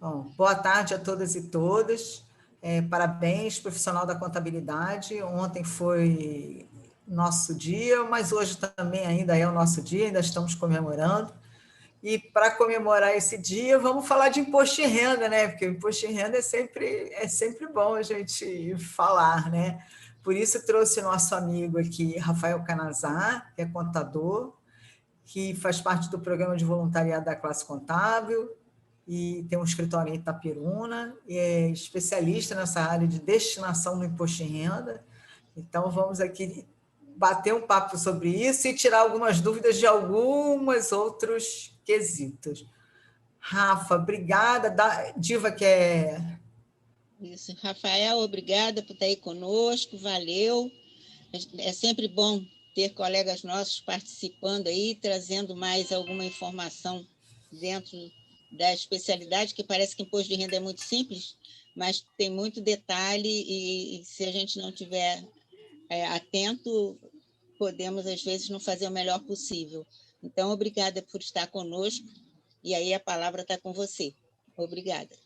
Bom, boa tarde a todas e todos. Parabéns, profissional da contabilidade. Ontem foi nosso dia, mas hoje também ainda é o nosso dia, ainda estamos comemorando. E para comemorar esse dia, vamos falar de imposto de renda, né? Porque o imposto de renda é sempre bom a gente falar, né? Por isso trouxe nosso amigo aqui, Rafael Canazar, que é contador, que faz parte do programa de voluntariado da classe contábil e tem um escritório em Itaperuna, e é especialista nessa área de destinação do imposto de renda. Então, vamos aqui bater um papo sobre isso e tirar algumas dúvidas de alguns outros quesitos. Rafa, obrigada. Diva quer... Isso, Rafael, obrigada por estar aí conosco, valeu. É sempre bom ter colegas nossos participando aí, trazendo mais alguma informação dentro da especialidade, que parece que imposto de renda é muito simples, mas tem muito detalhe e se a gente não tiver atento, podemos, às vezes, não fazer o melhor possível. Então, obrigada por estar conosco, e aí a palavra está com você. Obrigada.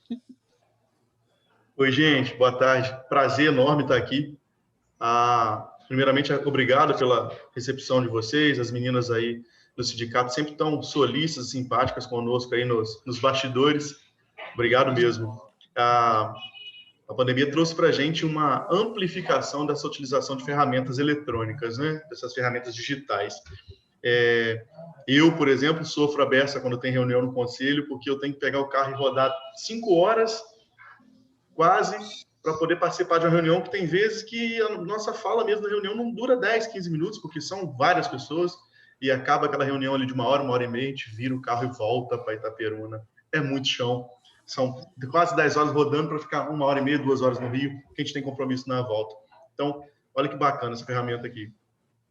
Oi, gente, boa tarde. Prazer enorme estar aqui. Primeiramente, obrigado pela recepção de vocês, as meninas aí do sindicato sempre tão solícitas e simpáticas conosco aí nos bastidores. Obrigado mesmo. A pandemia trouxe para a gente uma amplificação dessa utilização de ferramentas eletrônicas, né? Dessas ferramentas digitais. Eu, por exemplo, sofro a beça quando tem reunião no conselho, porque eu tenho que pegar o carro e rodar 5 horas quase para poder participar de uma reunião que tem vezes que a nossa fala mesmo na reunião não dura 10, 15 minutos, porque são várias pessoas, e acaba aquela reunião ali de uma hora e meia, a gente vira o carro e volta para Itaperuna. É muito chão. São quase 10 horas rodando para ficar 1h30, 2 horas no Rio, que a gente tem compromisso na volta. Então, olha que bacana essa ferramenta aqui.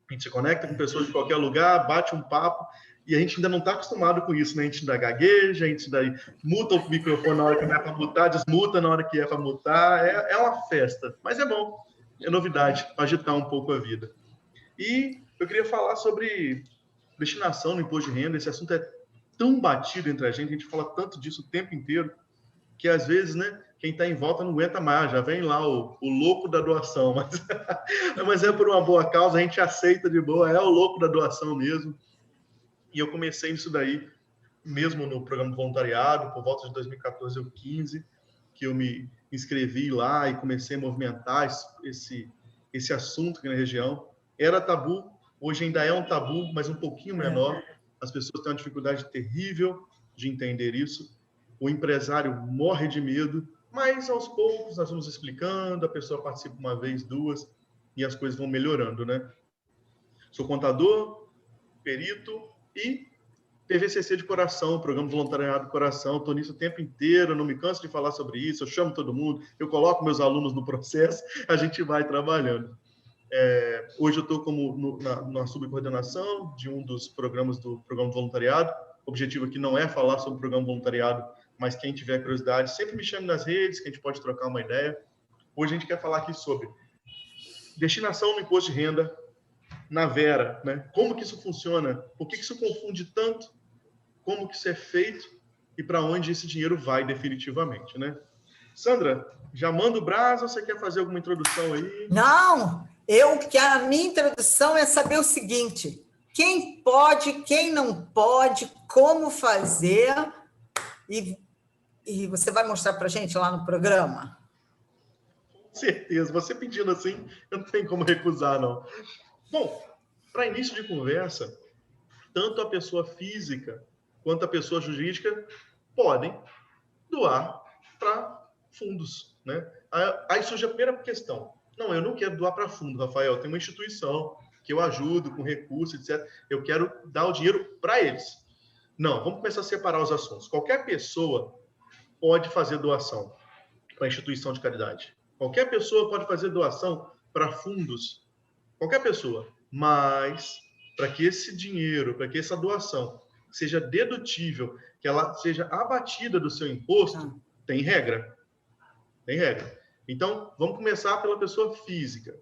A gente se conecta com pessoas de qualquer lugar, bate um papo, e a gente ainda não está acostumado com isso, né? A gente ainda gagueja, a gente ainda muta o microfone na hora que não é para mutar, desmuta na hora que é para mutar. É uma festa, mas é bom, é novidade, para agitar um pouco a vida. E eu queria falar sobre destinação no imposto de renda. Esse assunto é tão batido entre a gente fala tanto disso o tempo inteiro, que às vezes, né, quem está em volta não aguenta mais, já vem lá o louco da doação, mas é por uma boa causa, a gente aceita de boa, é o louco da doação mesmo. E eu comecei isso daí, mesmo no programa de voluntariado, por volta de 2014 ou 2015, que eu me inscrevi lá e comecei a movimentar esse assunto aqui na região. Era tabu, hoje ainda é um tabu, mas um pouquinho menor. As pessoas têm uma dificuldade terrível de entender isso. O empresário morre de medo, mas aos poucos nós vamos explicando, a pessoa participa uma vez, duas, e as coisas vão melhorando, né? Sou contador, perito e PVCC de coração, Programa de Voluntariado de Coração. Estou nisso o tempo inteiro, não me canso de falar sobre isso, eu chamo todo mundo, eu coloco meus alunos no processo, a gente vai trabalhando. Hoje eu estou na subcoordenação de um dos programas do Programa de Voluntariado. O objetivo aqui não é falar sobre o Programa de Voluntariado, mas quem tiver curiosidade, sempre me chame nas redes, que a gente pode trocar uma ideia. Hoje a gente quer falar aqui sobre destinação no imposto de renda na Vera, né? Como que isso funciona? Por que isso confunde tanto? Como que isso é feito? E para onde esse dinheiro vai definitivamente, né? Sandra, já manda o brasa ou você quer fazer alguma introdução aí? Não, a minha introdução é saber o seguinte: quem pode, quem não pode, como fazer, e você vai mostrar para a gente lá no programa? Com certeza, você pedindo assim, eu não tenho como recusar, não. Bom, para início de conversa, tanto a pessoa física quanto a pessoa jurídica podem doar para fundos, né? Aí surge a primeira questão. Não, eu não quero doar para fundo, Rafael. Tem uma instituição que eu ajudo com recursos, etc. Eu quero dar o dinheiro para eles. Não, vamos começar a separar os assuntos. Qualquer pessoa pode fazer doação para instituição de caridade. Qualquer pessoa pode fazer doação para fundos. Qualquer pessoa. Mas, para que esse dinheiro, para que essa doação seja dedutível, que ela seja abatida do seu imposto, tem regra. Tem regra. Então, vamos começar pela pessoa física.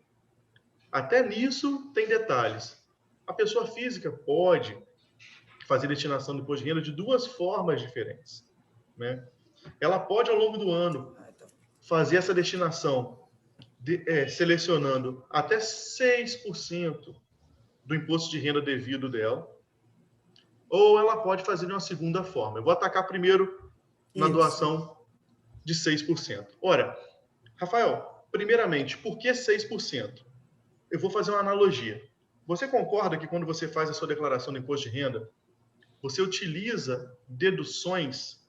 Até nisso tem detalhes. A pessoa física pode fazer destinação do imposto de renda de duas formas diferentes, né? ela pode, ao longo do ano, fazer essa destinação, selecionando até 6% do imposto de renda devido dela, ou ela pode fazer de uma segunda forma. Eu vou atacar primeiro na doação de 6%. Ora, Rafael, primeiramente, por que 6%? Eu vou fazer uma analogia. Você concorda que quando você faz a sua declaração do imposto de renda, você utiliza deduções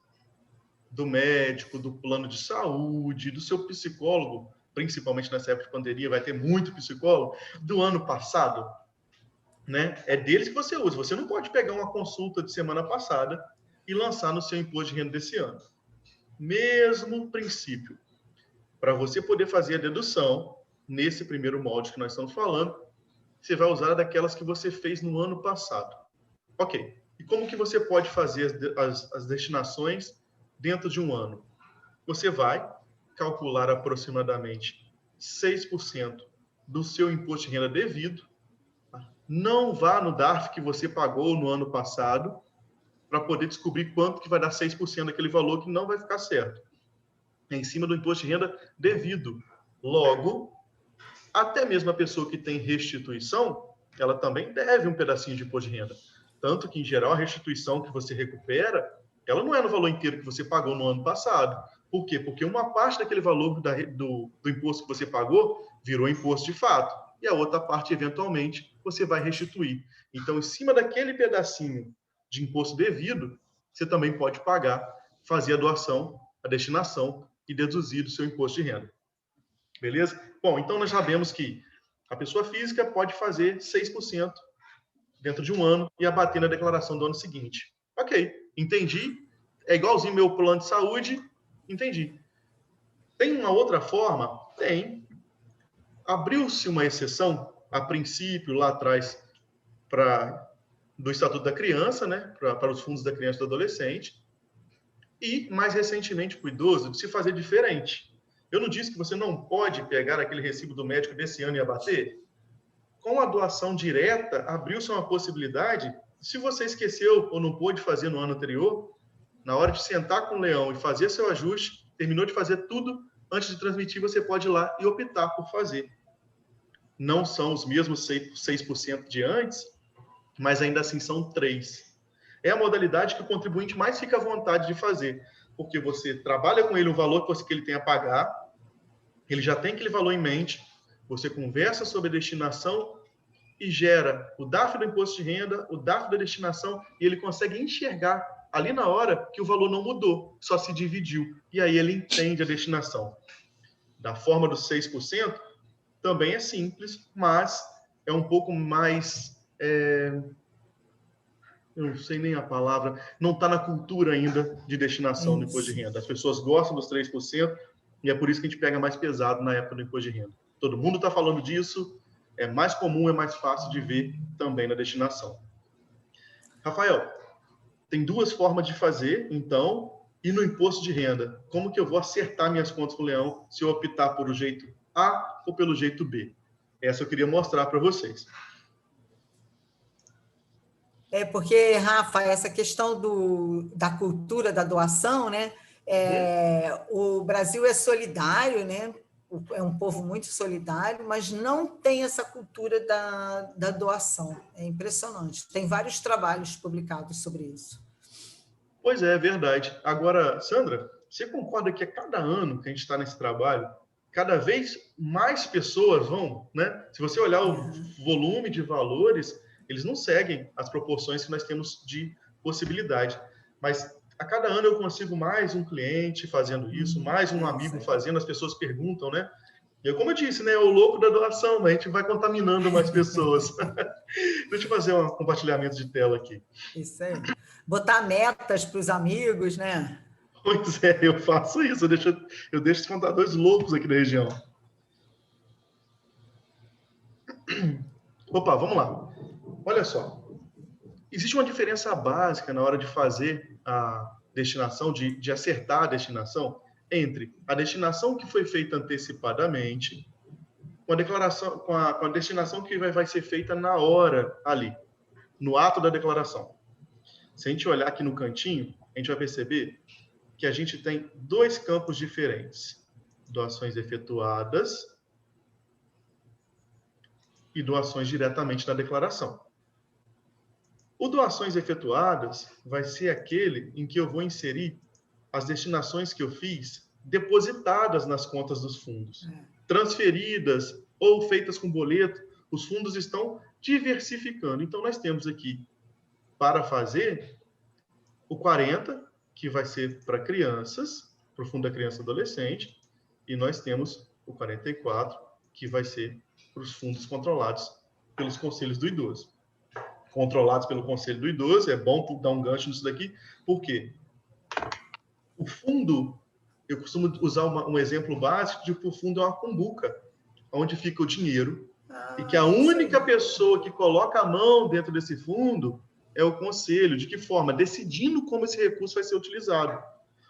do médico, do plano de saúde, do seu psicólogo, principalmente nessa época de pandemia, vai ter muito psicólogo, do ano passado, né? É deles que você usa. Você não pode pegar uma consulta de semana passada e lançar no seu imposto de renda desse ano. Mesmo princípio. Para você poder fazer a dedução, nesse primeiro molde que nós estamos falando, você vai usar daquelas que você fez no ano passado. Ok. E como que você pode fazer as destinações dentro de um ano? Você vai calcular aproximadamente 6% do seu imposto de renda devido. Não vá no DARF que você pagou no ano passado para poder descobrir quanto que vai dar 6% daquele valor, que não vai ficar certo. É em cima do imposto de renda devido. Logo, até mesmo a pessoa que tem restituição, ela também deve um pedacinho de imposto de renda. Tanto que, em geral, a restituição que você recupera, ela não é no valor inteiro que você pagou no ano passado. Por quê? Porque uma parte daquele valor do imposto que você pagou virou imposto de fato. E a outra parte, eventualmente, você vai restituir. Então, em cima daquele pedacinho de imposto devido, você também pode pagar, fazer a doação, a destinação e deduzir do seu imposto de renda. Beleza? Bom, então nós sabemos que a pessoa física pode fazer 6% dentro de um ano e abater na declaração do ano seguinte. Ok, entendi. É igualzinho meu plano de saúde, entendi. Tem uma outra forma? Tem. Abriu-se uma exceção, a princípio, lá atrás, do Estatuto da Criança, né? Para os fundos da criança e do adolescente, e, mais recentemente, para o idoso, de se fazer diferente. Eu não disse que você não pode pegar aquele recibo do médico desse ano e abater? Com a doação direta, abriu-se uma possibilidade, se você esqueceu ou não pôde fazer no ano anterior, na hora de sentar com o leão e fazer seu ajuste, terminou de fazer tudo, antes de transmitir, você pode ir lá e optar por fazer. Não são os mesmos 6% de antes, mas ainda assim são 3%. É a modalidade que o contribuinte mais fica à vontade de fazer, porque você trabalha com ele o valor que ele tem a pagar, ele já tem aquele valor em mente, você conversa sobre a destinação e gera o DARF do imposto de renda, o DARF da destinação, e ele consegue enxergar ali na hora que o valor não mudou, só se dividiu. E aí ele entende a destinação. Da forma dos 6%, também é simples, mas é um pouco mais... eu não sei nem a palavra, não está na cultura ainda de destinação do imposto de renda. As pessoas gostam dos 3% e é por isso que a gente pega mais pesado na época do imposto de renda. Todo mundo está falando disso, é mais comum, é mais fácil de ver também na destinação. Rafael, tem 2 formas de fazer, então, e no imposto de renda, como que eu vou acertar minhas contas com o leão se eu optar por o jeito A ou pelo jeito B? Essa eu queria mostrar para vocês. Porque, Rafa, essa questão da cultura da doação, né? O Brasil é solidário, né? É um povo muito solidário, mas não tem essa cultura da doação. É impressionante. Tem vários trabalhos publicados sobre isso. Pois é verdade. Agora, Sandra, você concorda que a cada ano que a gente está nesse trabalho, cada vez mais pessoas vão, né? Se você olhar o volume de valores, eles não seguem as proporções que nós temos de possibilidade. Mas a cada ano eu consigo mais um cliente fazendo isso, mais um amigo fazendo, as pessoas perguntam, né? E como eu disse, né, é o louco da doação, a gente vai contaminando mais pessoas. Deixa eu fazer um compartilhamento de tela aqui. Isso aí. Botar metas para os amigos, né? Pois é, eu faço isso, eu deixo os contadores loucos aqui da região. Opa, vamos lá. Olha só, existe uma diferença básica na hora de fazer a destinação, de acertar a destinação, entre a destinação que foi feita antecipadamente com a declaração, com a destinação que vai ser feita na hora ali, no ato da declaração. Se a gente olhar aqui no cantinho, a gente vai perceber que a gente tem dois campos diferentes: doações efetuadas e doações diretamente na declaração. O doações efetuadas vai ser aquele em que eu vou inserir as destinações que eu fiz depositadas nas contas dos fundos, transferidas ou feitas com boleto. Os fundos estão diversificando. Então, nós temos aqui, para fazer, o 40, que vai ser para crianças, para o Fundo da Criança e Adolescente, e nós temos o 44, que vai ser para os fundos controlados pelos conselhos do idoso. Controlados pelo Conselho do Idoso, é bom dar um gancho nisso daqui, por quê? O fundo, eu costumo usar um exemplo básico de que o fundo é uma cumbuca, onde fica o dinheiro, e que a única pessoa que coloca a mão dentro desse fundo é o conselho. De que forma? Decidindo como esse recurso vai ser utilizado.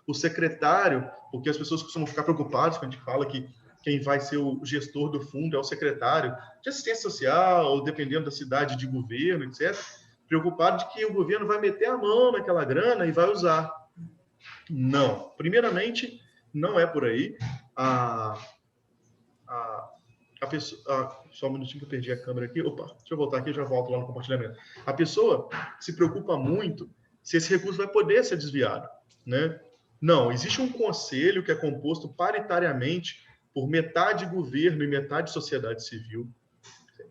O secretário, porque as pessoas costumam ficar preocupadas quando a gente fala que quem vai ser o gestor do fundo é o secretário de assistência social, ou dependendo da cidade de governo, etc. Preocupado de que o governo vai meter a mão naquela grana e vai usar. Não. Primeiramente, não é por aí. A pessoa, só um minutinho que eu perdi a câmera aqui. Opa, deixa eu voltar aqui e já volto lá no compartilhamento. A pessoa se preocupa muito se esse recurso vai poder ser desviado, né? Não, existe um conselho que é composto paritariamente por metade governo e metade sociedade civil.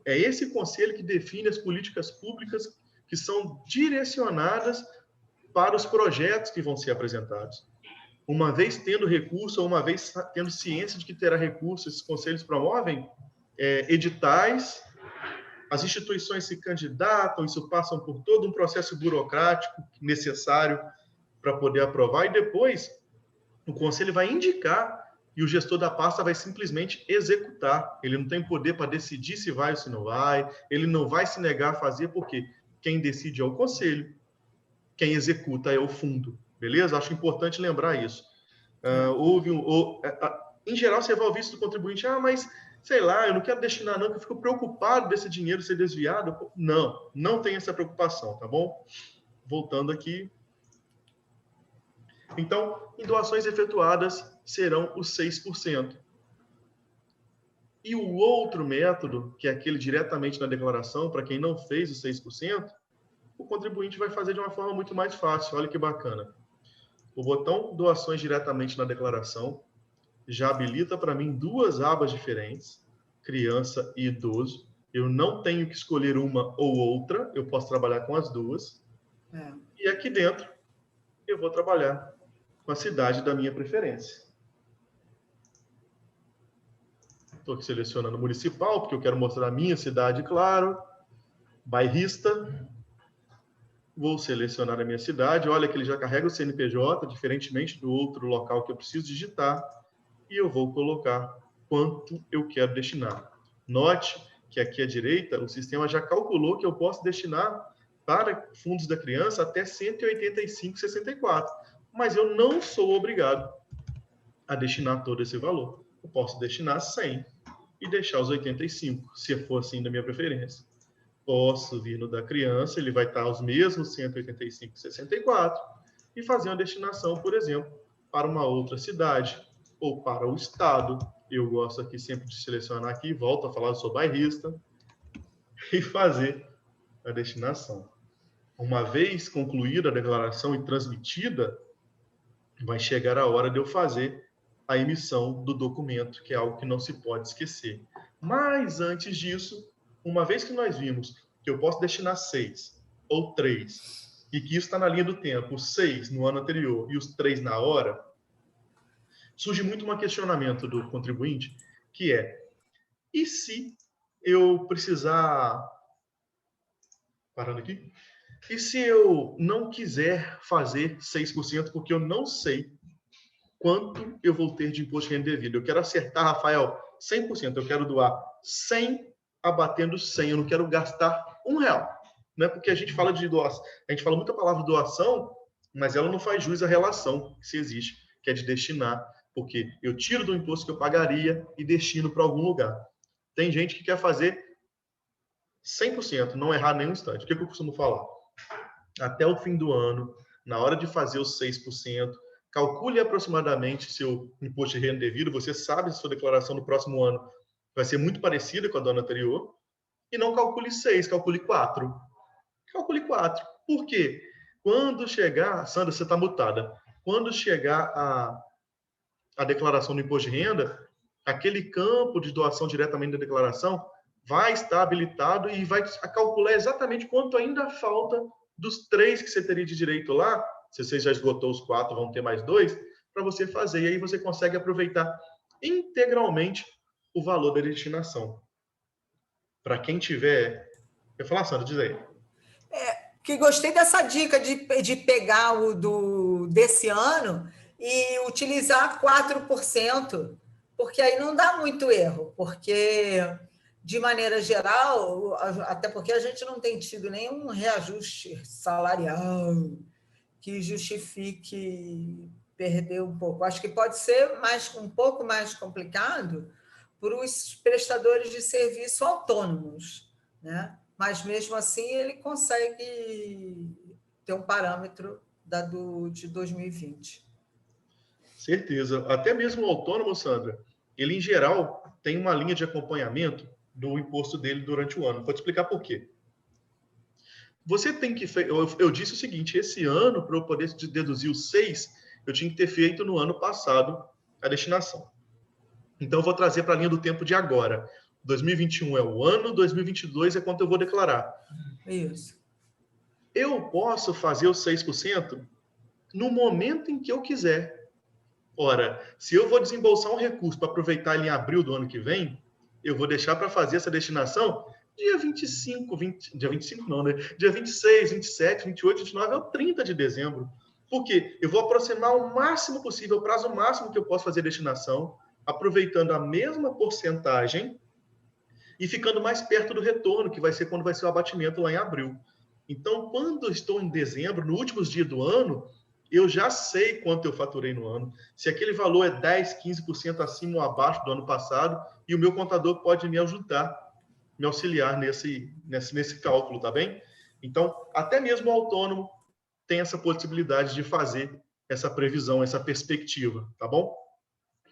É esse conselho que define as políticas públicas que são direcionadas para os projetos que vão ser apresentados. Uma vez tendo recurso, ou uma vez tendo ciência de que terá recurso, esses conselhos promovem editais, as instituições se candidatam, isso passa por todo um processo burocrático necessário para poder aprovar, e depois o conselho vai indicar e o gestor da pasta vai simplesmente executar. Ele não tem poder para decidir se vai ou se não vai, ele não vai se negar a fazer, porque quem decide é o conselho, quem executa é o fundo. Beleza? Acho importante lembrar isso. Em geral, você vai ouvir isso do contribuinte: mas, sei lá, eu não quero destinar não, porque eu fico preocupado desse dinheiro ser desviado. Não, não tem essa preocupação, tá bom? Voltando aqui. Então, em doações efetuadas, serão os 6%. E o outro método, que é aquele diretamente na declaração, para quem não fez os 6%, o contribuinte vai fazer de uma forma muito mais fácil. Olha que bacana. O botão doações diretamente na declaração já habilita para mim duas abas diferentes, criança e idoso. Eu não tenho que escolher uma ou outra, eu posso trabalhar com as duas. E aqui dentro, eu vou trabalhar com a cidade da minha preferência. Estou aqui selecionando municipal, porque eu quero mostrar a minha cidade, claro. Bairrista. Vou selecionar a minha cidade. Olha que ele já carrega o CNPJ, diferentemente do outro local que eu preciso digitar. E eu vou colocar quanto eu quero destinar. Note que aqui à direita, o sistema já calculou que eu posso destinar para fundos da criança até 185,64. Mas eu não sou obrigado a destinar todo esse valor. Eu posso destinar 100 e deixar os 85, se for assim da minha preferência. Posso vir no da criança, ele vai estar os mesmos 185,64 e fazer uma destinação, por exemplo, para uma outra cidade ou para o estado. Eu gosto aqui sempre de selecionar aqui, volto a falar, eu sou bairrista, e fazer a destinação. Uma vez concluída a declaração e transmitida, vai chegar a hora de eu fazer a emissão do documento, que é algo que não se pode esquecer. Mas, antes disso, uma vez que nós vimos que eu posso destinar 6 ou 3, e que isso está na linha do tempo, os 6 no ano anterior e os 3 na hora, surge muito um questionamento do contribuinte, que é: e se eu precisar... Parando aqui. E se eu não quiser fazer 6%, porque eu não sei quanto eu vou ter de imposto de renda devido? Eu quero acertar, Rafael, 100%. Eu quero doar 100 abatendo 100. Eu não quero gastar R$1. Não é porque a gente fala de doação. A gente fala muita palavra doação, mas ela não faz jus à relação que se existe, que é de destinar. Porque eu tiro do imposto que eu pagaria e destino para algum lugar. Tem gente que quer fazer 100%, não errar nenhum instante. O que eu costumo falar? Até o fim do ano, na hora de fazer os 6%, calcule aproximadamente seu imposto de renda devido, você sabe se sua declaração no próximo ano vai ser muito parecida com a do ano anterior, e não calcule 6, calcule 4. Calcule 4. Por quê? Quando chegar, Sandra, você está mutada, quando chegar a declaração do imposto de renda, aquele campo de doação diretamente da declaração vai estar habilitado e vai calcular exatamente quanto ainda falta dos 3 que você teria de direito lá. Se você já esgotou os 4, vão ter mais 2, para você fazer. E aí você consegue aproveitar integralmente o valor da destinação. Para quem tiver... Eu falar, Sandra, diz aí. Que gostei dessa dica de pegar desse ano e utilizar 4%, porque aí não dá muito erro, porque, de maneira geral, até porque a gente não tem tido nenhum reajuste salarial que justifique perder um pouco. Acho que pode ser um pouco mais complicado para os prestadores de serviço autônomos, né? Mas, mesmo assim, ele consegue ter um parâmetro de 2020. Certeza. Até mesmo o autônomo, Sandra, ele, em geral, tem uma linha de acompanhamento do imposto dele durante o ano. Vou te explicar por quê. Você tem que... Eu disse o seguinte, esse ano, para eu poder deduzir os 6, eu tinha que ter feito no ano passado a destinação. Então, eu vou trazer para a linha do tempo de agora. 2021 é o ano, 2022 é quanto eu vou declarar. Isso. Eu posso fazer os 6% no momento em que eu quiser. Ora, se eu vou desembolsar um recurso para aproveitar ele em abril do ano que vem, eu vou deixar para fazer essa destinação dia 25, dia 25 não, né? Dia 26, 27, 28, 29 ou 30 de dezembro. Por quê? Eu vou aproximar o máximo possível, o prazo máximo que eu posso fazer a destinação, aproveitando a mesma porcentagem e ficando mais perto do retorno, que vai ser quando vai ser o abatimento lá em abril. Então, quando eu estou em dezembro, no último dia do ano, eu já sei quanto eu faturei no ano. Se aquele valor é 10%, 15% acima ou abaixo do ano passado, e o meu contador pode me ajudar, me auxiliar nesse cálculo, tá bem? Então, até mesmo o autônomo tem essa possibilidade de fazer essa previsão, essa perspectiva, tá bom?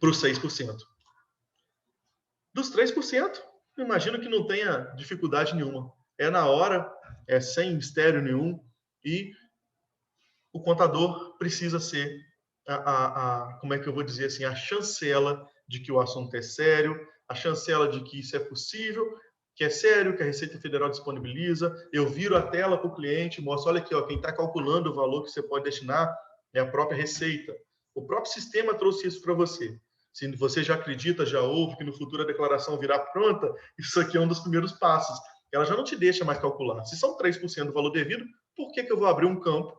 Para os 6%. Dos 3%, eu imagino que não tenha dificuldade nenhuma. É na hora, é sem mistério nenhum, e o contador precisa ser como é que eu vou dizer assim, a chancela de que o assunto é sério, a chancela de que isso é possível, que é sério, que a Receita Federal disponibiliza. Eu viro a tela para o cliente, mostro, olha aqui, ó, quem está calculando o valor que você pode destinar é a própria Receita. O próprio sistema trouxe isso para você. Se você já acredita, já ouve que no futuro a declaração virá pronta, isso aqui é um dos primeiros passos. Ela já não te deixa mais calcular. Se são 3% do valor devido, por que eu vou abrir um campo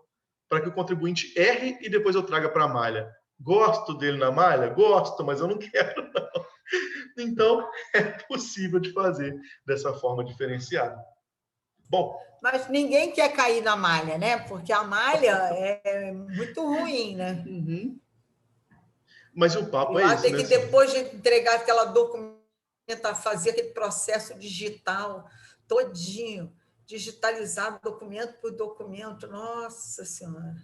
para que o contribuinte erre e depois eu traga para a malha? Gosto dele na malha? Gosto, mas eu não quero, não. Então, é possível de fazer dessa forma diferenciada. Bom, mas ninguém quer cair na malha, né? Porque a malha é muito ruim, né? Uhum. Mas o papo é lá esse, tem né? Que depois de entregar aquela documentação, fazer aquele processo digital todinho, digitalizar documento por documento. Nossa Senhora!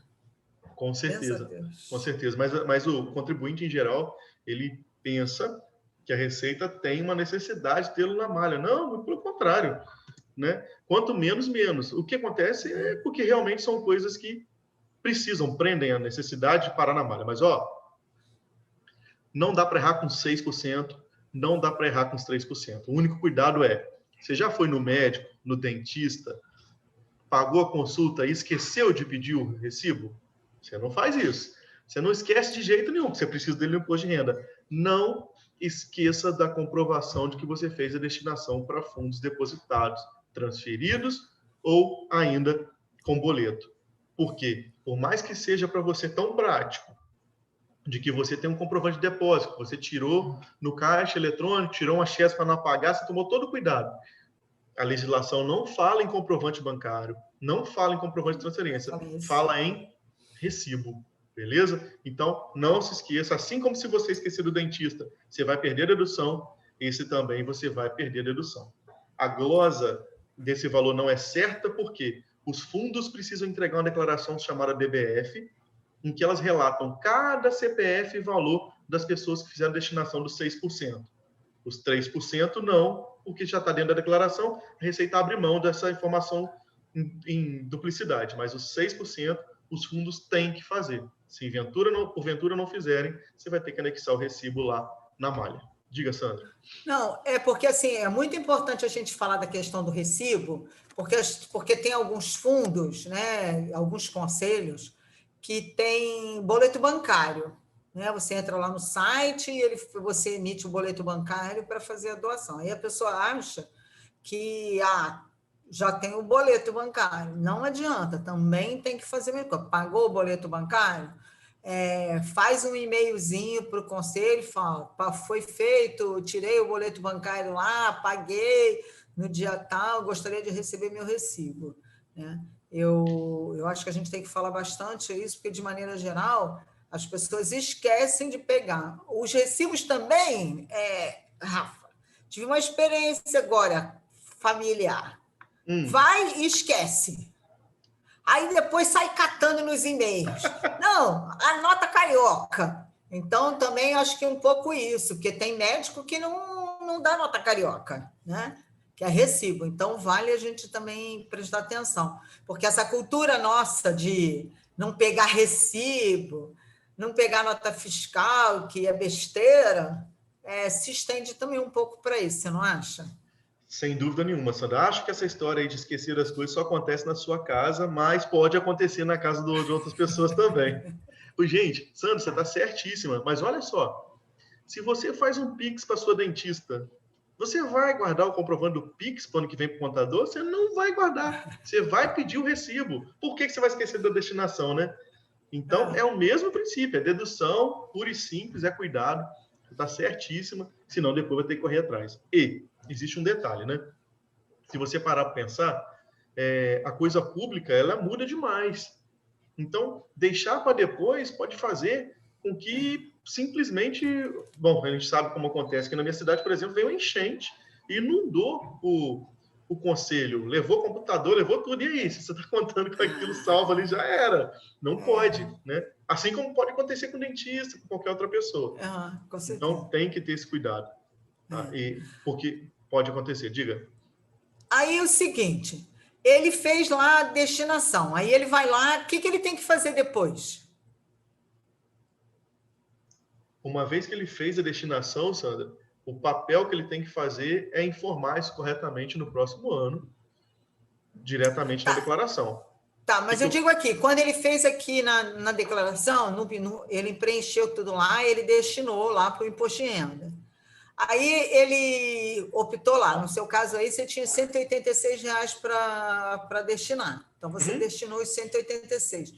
Com certeza, com certeza. Mas o contribuinte, em geral, ele pensa que a Receita tem uma necessidade de tê-lo na malha. Não, pelo contrário, né? Quanto menos, menos. O que acontece é porque realmente são coisas que prendem a necessidade de parar na malha. Mas, não dá para errar com 6%, não dá para errar com os 3%. O único cuidado é, você já foi no médico, no dentista, pagou a consulta e esqueceu de pedir o recibo? Você não faz isso. Você não esquece de jeito nenhum, que você precisa dele no imposto de renda. Não esqueça da comprovação de que você fez a destinação para fundos depositados, transferidos ou ainda com boleto. Por quê? Por mais que seja para você tão prático, de que você tem um comprovante de depósito, você tirou no caixa eletrônico, tirou uma cheque para não apagar, você tomou todo o cuidado. A legislação não fala em comprovante bancário, não fala em comprovante de transferência, fala em recibo, beleza? Então, não se esqueça, assim como se você esquecer do dentista, você vai perder a dedução, esse também você vai perder a dedução. A glosa desse valor não é certa porque os fundos precisam entregar uma declaração chamada DBF, em que elas relatam cada CPF e valor das pessoas que fizeram destinação dos 6%. Os 3% não, porque já está dentro da declaração, a Receita abre mão dessa informação em duplicidade, mas os 6% os fundos têm que fazer. Se porventura não fizerem, você vai ter que anexar o recibo lá na malha. Diga, Sandra. Não, é porque assim, é muito importante a gente falar da questão do recibo, porque tem alguns fundos, né, alguns conselhos que tem boleto bancário, né? Você entra lá no site e você emite o boleto bancário para fazer a doação. Aí a pessoa acha que já tem o boleto bancário. Não adianta, também tem que fazer a mesma coisa. Pagou o boleto bancário? Faz um e-mailzinho para o conselho, fala, foi feito, tirei o boleto bancário lá, paguei no dia tal, gostaria de receber meu recibo, né? Eu acho que a gente tem que falar bastante isso, porque, de maneira geral, as pessoas esquecem de pegar. Os recibos também, Rafa, tive uma experiência agora familiar. Vai e esquece. Aí depois sai catando nos e-mails. Não, a nota carioca. Então, também acho que é um pouco isso, porque tem médico que não dá nota carioca, né? Que é recibo. Então, vale a gente também prestar atenção. Porque essa cultura nossa de não pegar recibo, não pegar nota fiscal, que é besteira, se estende também um pouco para isso, você não acha? Sem dúvida nenhuma, Sandra. Acho que essa história aí de esquecer as coisas só acontece na sua casa, mas pode acontecer na casa de outras pessoas também. Gente, Sandra, você está certíssima, mas olha só, se você faz um Pix para sua dentista, você vai guardar o comprovante do Pix para o ano que vem para o contador? Você não vai guardar, você vai pedir o recibo. Por que você vai esquecer da destinação, né? Então, é o mesmo princípio, é dedução pura e simples, é cuidado, está certíssima, senão depois vai ter que correr atrás. E existe um detalhe, né? Se você parar para pensar, a coisa pública, ela muda demais. Então, deixar para depois pode fazer com que simplesmente... Bom, a gente sabe como acontece aqui na minha cidade, por exemplo, veio uma enchente e inundou o conselho, levou computador, levou tudo. E aí, se você está contando que aquilo salva ali, já era. Não pode, né? Assim como pode acontecer com o dentista, com qualquer outra pessoa. Com certeza. Então, tem que ter esse cuidado. Tá? Porque pode acontecer. Diga. Aí é o seguinte, ele fez lá a destinação, aí ele vai lá, o que ele tem que fazer depois? Uma vez que ele fez a destinação, Sandra, o papel que ele tem que fazer é informar isso corretamente no próximo ano, diretamente na declaração. Tá, mas eu digo aqui, quando ele fez aqui na declaração, ele preencheu tudo lá, ele destinou lá para o imposto de renda. Aí ele optou lá, no seu caso aí, você tinha R$186 para destinar. Então, você destinou os 186.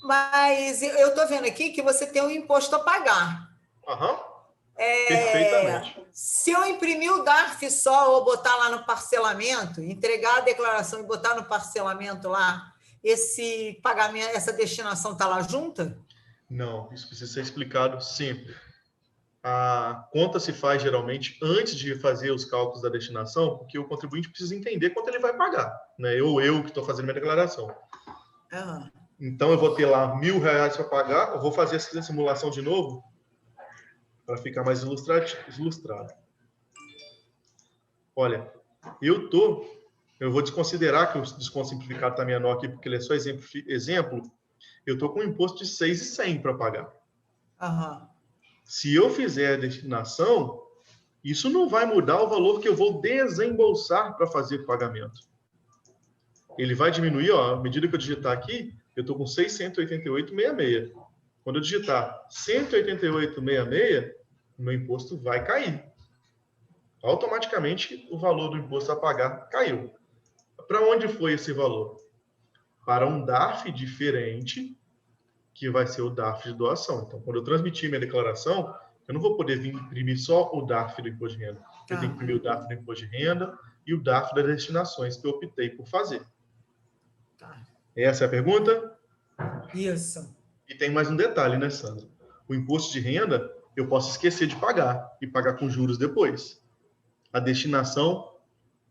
Mas eu estou vendo aqui que você tem um imposto a pagar. Perfeitamente. Se eu imprimir o DARF só ou botar lá no parcelamento, entregar a declaração e botar no parcelamento lá, esse pagamento, essa destinação está lá junta? Não, isso precisa ser explicado sempre. A conta se faz geralmente antes de fazer os cálculos da destinação, porque o contribuinte precisa entender quanto ele vai pagar, né? Ou eu que estou fazendo minha declaração. Então, eu vou ter lá R$1.000 para pagar, eu vou fazer essa simulação de novo para ficar mais ilustrado. Olha, eu vou desconsiderar que o desconto simplificado está menor aqui, porque ele é só exemplo, eu estou com um imposto de R$6.100 para pagar. Se eu fizer a destinação, isso não vai mudar o valor que eu vou desembolsar para fazer o pagamento. Ele vai diminuir, à medida que eu digitar aqui, eu estou com 688,66. Quando eu digitar 188,66, o meu imposto vai cair. Automaticamente, o valor do imposto a pagar caiu. Para onde foi esse valor? Para um DARF diferente, que vai ser o DARF de doação. Então, quando eu transmitir minha declaração, eu não vou poder vir imprimir só o DARF do imposto de renda. Eu tenho que imprimir o DARF do imposto de renda e o DARF das destinações que eu optei por fazer. Essa é a pergunta? Isso. E tem mais um detalhe, né, Sandra? O imposto de renda, eu posso esquecer de pagar e pagar com juros depois. A destinação,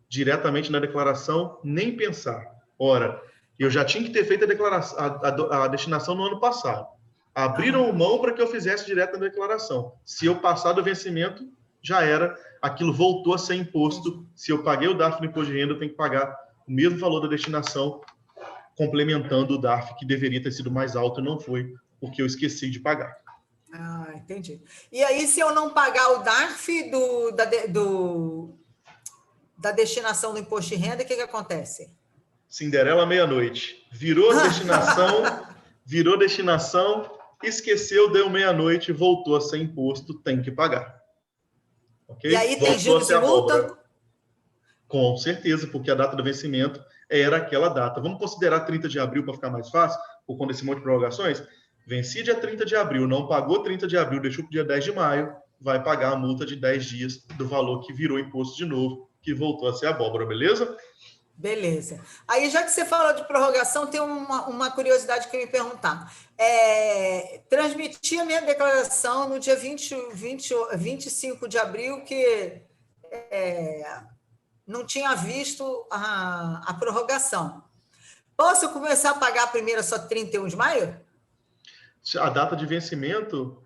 diretamente na declaração, nem pensar. Ora, eu já tinha que ter feito a destinação no ano passado. Abriram mão para que eu fizesse direto na declaração. Se eu passar do vencimento, já era. Aquilo voltou a ser imposto. Se eu paguei o DARF no imposto de renda, eu tenho que pagar o mesmo valor da destinação, complementando o DARF, que deveria ter sido mais alto e não foi, porque eu esqueci de pagar. Entendi. E aí, se eu não pagar o DARF da destinação do imposto de renda, o que acontece? Cinderela meia-noite. Virou destinação, esqueceu, deu meia-noite, voltou a ser imposto, tem que pagar. Okay? E aí tem juros e multa? Com certeza, porque a data do vencimento era aquela data. Vamos considerar 30 de abril para ficar mais fácil, por conta desse monte de prorrogações? Venci dia 30 de abril, não pagou 30 de abril, deixou para o dia 10 de maio, vai pagar a multa de 10 dias do valor que virou imposto de novo, que voltou a ser abóbora, beleza? Beleza. Aí, já que você falou de prorrogação, tem uma curiosidade que eu ia me perguntar. Transmiti a minha declaração no dia 25 de abril, que não tinha visto a prorrogação. Posso começar a pagar a primeira só 31 de maio? A data de vencimento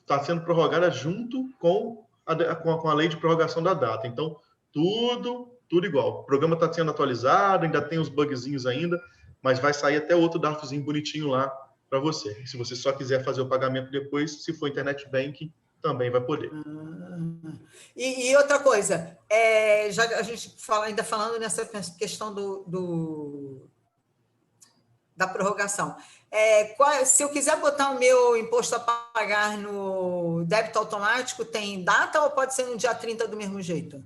está sendo prorrogada junto com a lei de prorrogação da data. Então, tudo igual. O programa está sendo atualizado, ainda tem uns bugzinhos ainda, mas vai sair até outro DARFzinho bonitinho lá para você. Se você só quiser fazer o pagamento depois, se for internet banking, também vai poder. E outra coisa, já a gente ainda falando nessa questão da prorrogação, se eu quiser botar o meu imposto a pagar no débito automático, tem data ou pode ser no dia 30 do mesmo jeito?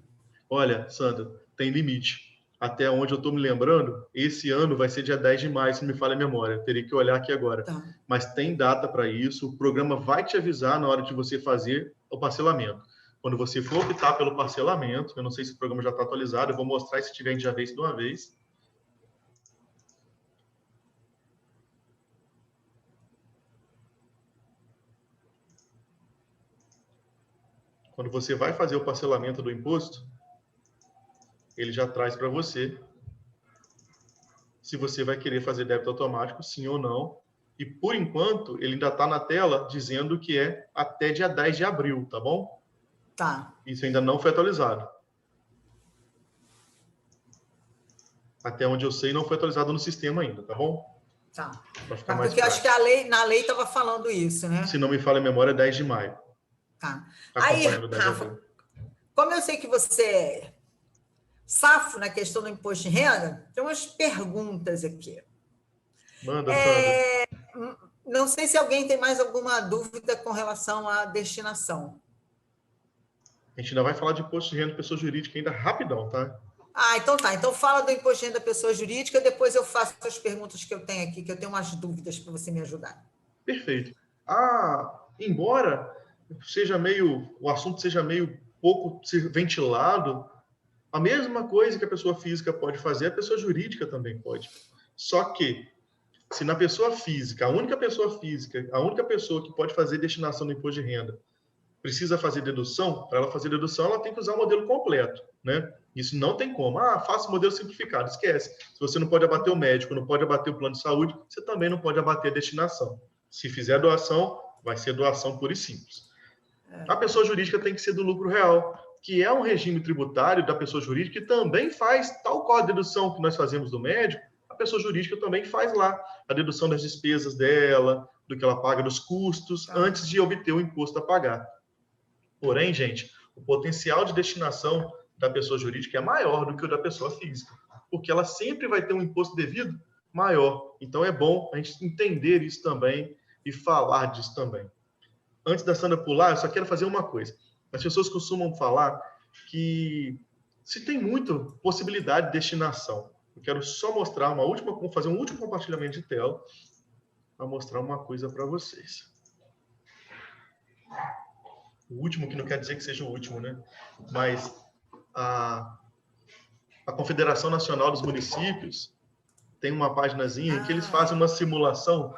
Olha, Sandra, tem limite. Até onde eu estou me lembrando, esse ano vai ser dia 10 de maio, se não me falha a memória. Eu teria que olhar aqui agora. Tá. Mas tem data para isso. O programa vai te avisar na hora de você fazer o parcelamento. Quando você for optar pelo parcelamento, eu não sei se o programa já está atualizado, eu vou mostrar se tiver, a gente já vê isso de uma vez. Quando você vai fazer o parcelamento do imposto, ele já traz para você se você vai querer fazer débito automático, sim ou não. E, por enquanto, ele ainda está na tela dizendo que é até dia 10 de abril, tá bom? Tá. Isso ainda não foi atualizado. Até onde eu sei, não foi atualizado no sistema ainda, tá bom? Tá. Porque eu acho que na lei estava falando isso, né? Se não me falha a memória, é 10 de maio. Tá. Aí, Rafa, como eu sei que você é safo na questão do imposto de renda, tem umas perguntas aqui. Manda, Sandra. Não sei se alguém tem mais alguma dúvida com relação à destinação. A gente ainda vai falar de imposto de renda de pessoa jurídica ainda rapidão, tá? Então tá. Então fala do imposto de renda da pessoa jurídica, depois eu faço as perguntas que eu tenho aqui, que eu tenho umas dúvidas para você me ajudar. Perfeito. Embora o assunto seja meio pouco ventilado, a mesma coisa que a pessoa física pode fazer, a pessoa jurídica também pode. Só que, se na pessoa física, a única pessoa que pode fazer destinação do imposto de renda precisa fazer dedução, para ela fazer dedução, ela tem que usar o modelo completo, né? Isso não tem como. Faça o modelo simplificado, esquece. Se você não pode abater o médico, não pode abater o plano de saúde, você também não pode abater a destinação. Se fizer doação, vai ser doação pura e simples. A pessoa jurídica tem que ser do lucro real, que é um regime tributário da pessoa jurídica que também faz, tal qual a dedução que nós fazemos do médico, a pessoa jurídica também faz lá a dedução das despesas dela, do que ela paga, dos custos, antes de obter o imposto a pagar. Porém, gente, o potencial de destinação da pessoa jurídica é maior do que o da pessoa física, porque ela sempre vai ter um imposto devido maior. Então, é bom a gente entender isso também e falar disso também. Antes da Sandra pular, eu só quero fazer uma coisa. As pessoas costumam falar que se tem muita possibilidade de destinação. Eu quero só mostrar fazer um último compartilhamento de tela para mostrar uma coisa para vocês. O último, que não quer dizer que seja o último, né? Mas a Confederação Nacional dos Municípios tem uma paginazinha em que eles fazem uma simulação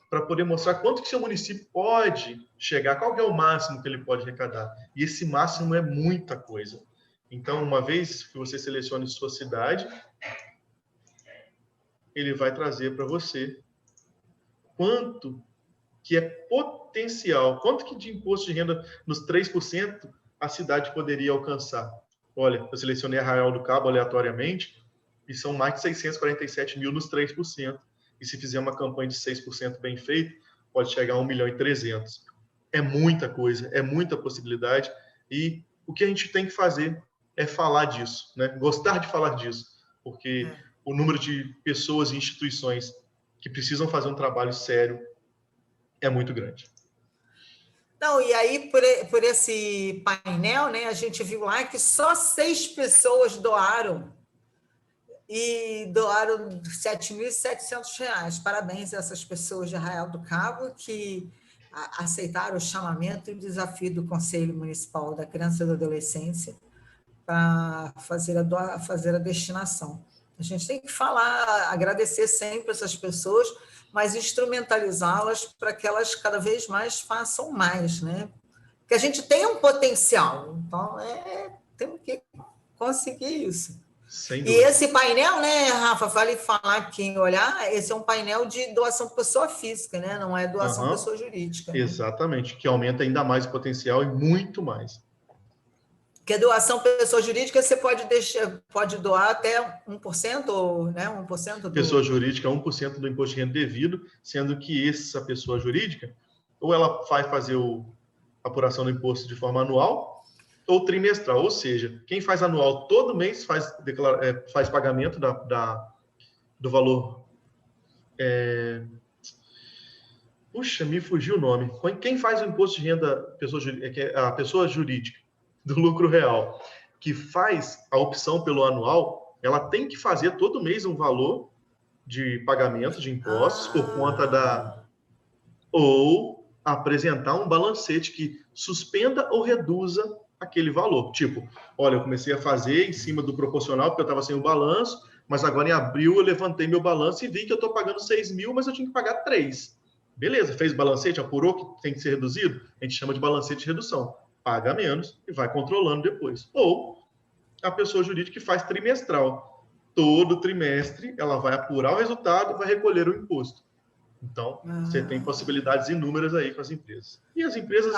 para poder mostrar quanto que seu município pode chegar, qual que é o máximo que ele pode arrecadar. E esse máximo é muita coisa. Então, uma vez que você selecione sua cidade, ele vai trazer para você quanto que é potencial. Quanto que de imposto de renda nos 3% a cidade poderia alcançar? Olha, eu selecionei Arraial do Cabo aleatoriamente e são mais de 647 mil nos 3%. E se fizer uma campanha de 6% bem feita, pode chegar a 1.300.000. É muita coisa, é muita possibilidade. E o que a gente tem que fazer é falar disso, né? Gostar de falar disso, porque o número de pessoas e instituições que precisam fazer um trabalho sério é muito grande. Não, e aí, por esse painel, né, a gente viu lá que só 6 pessoas doaram, e doaram R$ 7.700. Parabéns a essas pessoas de Arraial do Cabo que aceitaram o chamamento e o desafio do Conselho Municipal da Criança e da Adolescência para fazer a destinação. A gente tem que falar, agradecer sempre essas pessoas, mas instrumentalizá-las para que elas cada vez mais façam mais, né? Porque a gente tem um potencial, então temos que conseguir isso. E esse painel, né, Rafa, vale falar quem olhar, esse é um painel de doação pessoa física, né? Não é doação pessoa jurídica. Né? Exatamente, que aumenta ainda mais o potencial e muito mais. Porque doação pessoa jurídica você pode doar até 1%, né? 1% do... Pessoa jurídica, 1% do imposto de renda devido, sendo que essa pessoa jurídica, ou ela vai fazer a apuração do imposto de forma anual, ou trimestral, ou seja, quem faz anual todo mês faz pagamento do valor. Puxa, me fugiu o nome. Quem faz o imposto de renda, a pessoa jurídica, do lucro real, que faz a opção pelo anual, ela tem que fazer todo mês um valor de pagamento de impostos por conta ou apresentar um balancete que suspenda ou reduza aquele valor. Tipo, olha, eu comecei a fazer em cima do proporcional porque eu estava sem o balanço, mas agora em abril eu levantei meu balanço e vi que eu estou pagando 6 mil, mas eu tinha que pagar 3. Beleza, fez balancete, apurou que tem que ser reduzido? A gente chama de balancete de redução. Paga menos e vai controlando depois. Ou a pessoa jurídica que faz trimestral. Todo trimestre ela vai apurar o resultado e vai recolher o imposto. Então, você tem possibilidades inúmeras aí com as empresas. E as empresas...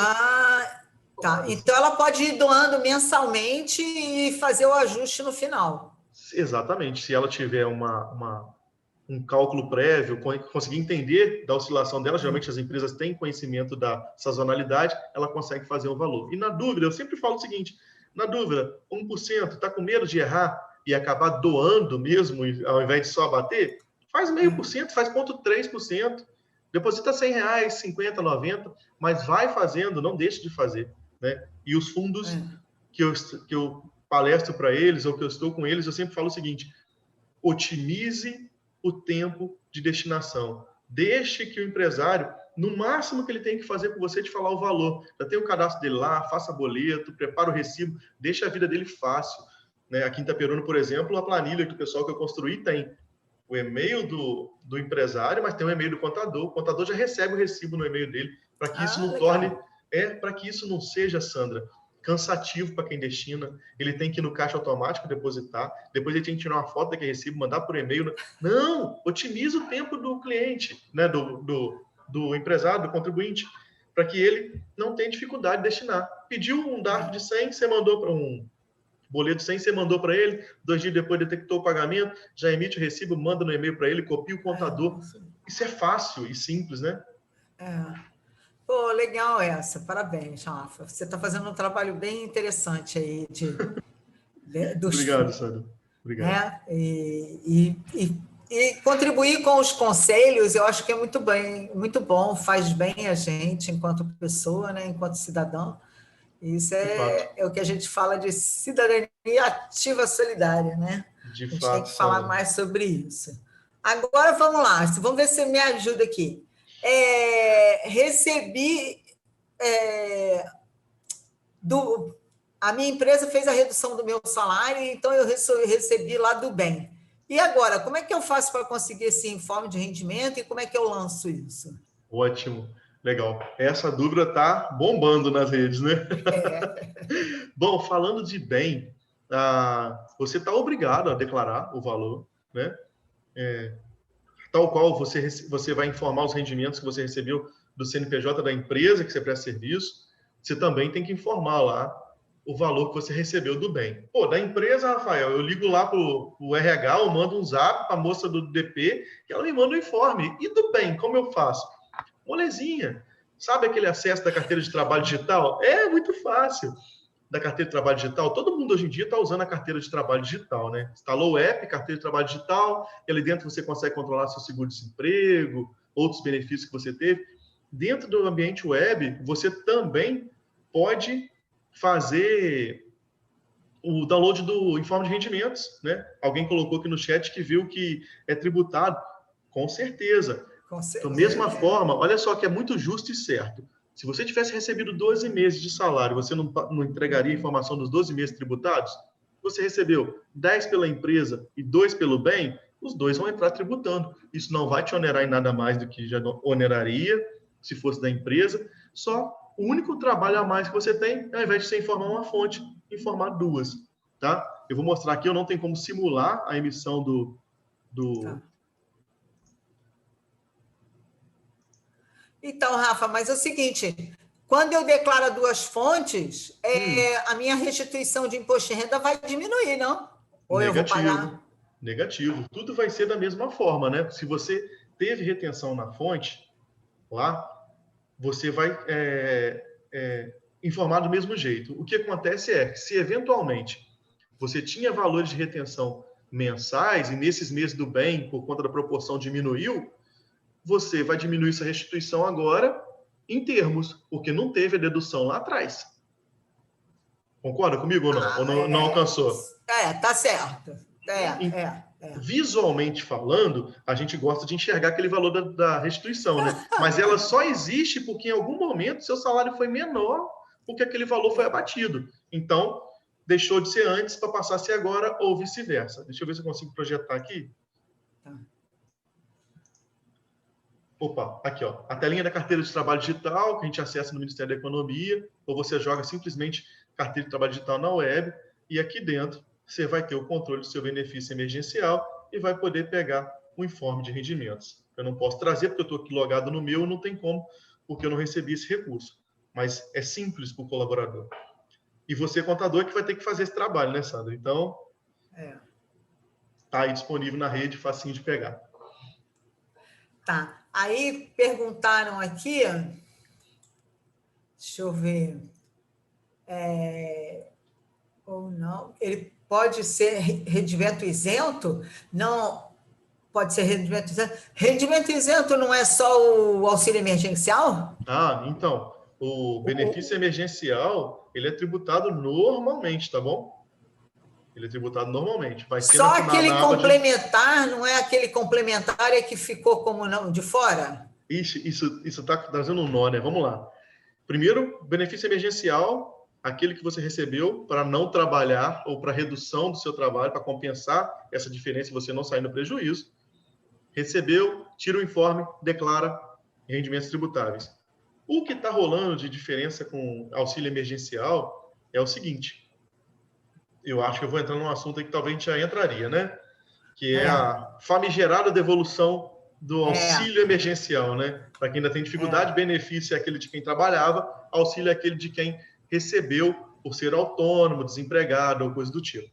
Tá, então ela pode ir doando mensalmente e fazer o ajuste no final. Exatamente. Se ela tiver um cálculo prévio, conseguir entender da oscilação dela, geralmente as empresas têm conhecimento da sazonalidade, ela consegue fazer o valor. E na dúvida, eu sempre falo o seguinte, na dúvida, 1%, está com medo de errar e acabar doando mesmo, ao invés de só abater? Faz 0,5%, faz 0,3%, deposita R$100, 50, 90, mas vai fazendo, não deixe de fazer. Né? E os fundos que eu palestro para eles, ou que eu estou com eles, eu sempre falo o seguinte, otimize o tempo de destinação. Deixe que o empresário, no máximo que ele tem que fazer com você, te falar o valor. Já tem o cadastro dele lá, faça boleto, prepara o recibo, deixa a vida dele fácil. Né? Aqui em Itaperuna, por exemplo, a planilha do pessoal que eu construí tem o e-mail do empresário, mas tem o e-mail do contador. O contador já recebe o recibo no e-mail dele, para que isso não torne... para que isso não seja, Sandra, cansativo para quem destina. Ele tem que ir no caixa automático depositar, depois ele tem que tirar uma foto daquele recibo, mandar por e-mail. Não, otimiza o tempo do cliente, né, do empresário, do contribuinte, para que ele não tenha dificuldade de destinar. Pediu um DARF de 100, você mandou para um boleto de 100, você mandou para ele, 2 dias depois detectou o pagamento, já emite o recibo, manda no e-mail para ele, copia o contador. Isso é fácil e simples, né? Pô, legal essa, parabéns, Rafa. Você está fazendo um trabalho bem interessante aí. Obrigado, Sandra. Obrigado. Né? E contribuir com os conselhos, eu acho que é muito bom, faz bem a gente enquanto pessoa, né? Enquanto cidadão. Isso é o que a gente fala de cidadania ativa solidária, né? A gente tem que falar mais sobre isso. Agora, vamos lá, vamos ver se você me ajuda aqui. A minha empresa fez a redução do meu salário, então eu recebi lá do bem. E agora, como é que eu faço para conseguir esse informe de rendimento e como é que eu lanço isso? Ótimo, legal. Essa dúvida está bombando nas redes, né? Bom, falando de bem, você está obrigado a declarar o valor, né? Tal qual você vai informar os rendimentos que você recebeu do CNPJ da empresa que você presta serviço, você também tem que informar lá o valor que você recebeu do bem. Pô, da empresa, Rafael, eu ligo lá para o RH, eu mando um zap para a moça do DP, que ela me manda um informe. E do bem, como eu faço? Molezinha. Sabe aquele acesso da carteira de trabalho digital? É muito fácil. Da carteira de trabalho digital, todo mundo hoje em dia está usando a carteira de trabalho digital, né? Instalou o app, carteira de trabalho digital, e ali dentro você consegue controlar seu seguro-desemprego, outros benefícios que você teve. Dentro do ambiente web, você também pode fazer o download do informe de rendimentos, né? Alguém colocou aqui no chat que viu que é tributado. Com certeza. Da mesma forma, olha só que é muito justo e certo. Se você tivesse recebido 12 meses de salário, você não entregaria a informação dos 12 meses tributados? Você recebeu 10 pela empresa e 2 pelo bem, os dois vão entrar tributando. Isso não vai te onerar em nada mais do que já oneraria se fosse da empresa. Só o único trabalho a mais que você tem, ao invés de você informar uma fonte, informar duas. Tá? Eu vou mostrar aqui, eu não tenho como simular a emissão Tá. Então, Rafa, mas é o seguinte, quando eu declaro duas fontes, a minha restituição de imposto de renda vai diminuir, não? Ou negativo, eu vou pagar? Negativo. Tudo vai ser da mesma forma, né? Se você teve retenção na fonte, lá, você vai informar do mesmo jeito. O que acontece é, se eventualmente você tinha valores de retenção mensais e nesses meses do bem, por conta da proporção, diminuiu, você vai diminuir essa restituição agora em termos, porque não teve a dedução lá atrás. Concorda comigo ou não? Ou não alcançou? Tá certo. Visualmente falando, a gente gosta de enxergar aquele valor da restituição, né? Mas ela só existe porque em algum momento seu salário foi menor porque aquele valor foi abatido. Então, deixou de ser antes para passar a ser agora ou vice-versa. Deixa eu ver se eu consigo projetar aqui. Opa, aqui, ó. A telinha da carteira de trabalho digital, que a gente acessa no Ministério da Economia, ou você joga simplesmente carteira de trabalho digital na web, e aqui dentro você vai ter o controle do seu benefício emergencial e vai poder pegar o informe de rendimentos. Eu não posso trazer, porque eu estou aqui logado no meu, não tem como, porque eu não recebi esse recurso. Mas é simples para o colaborador. E você, contador, que vai ter que fazer esse trabalho, né, Sandra? Então, tá aí disponível na rede, facinho de pegar. Tá. Aí perguntaram aqui, deixa eu ver, ou não, ele pode ser rendimento isento? Não, pode ser rendimento isento. Rendimento isento não é só o auxílio emergencial? Então, o benefício emergencial, ele é tributado normalmente, tá bom? Ele é tributado normalmente. Vai ser só aquele complementar, não é aquele complementar que ficou como não de fora? Isso está trazendo um nó, né? Vamos lá. Primeiro, benefício emergencial, aquele que você recebeu para não trabalhar ou para redução do seu trabalho, para compensar essa diferença e você não sair no prejuízo. Recebeu, tira o informe, declara rendimentos tributáveis. O que está rolando de diferença com auxílio emergencial é o seguinte. Eu acho que eu vou entrar num assunto aí que talvez a gente já entraria, né? Que é a famigerada devolução do auxílio emergencial, né? Para quem ainda tem dificuldade, benefício é aquele de quem trabalhava, auxílio é aquele de quem recebeu por ser autônomo, desempregado ou coisa do tipo.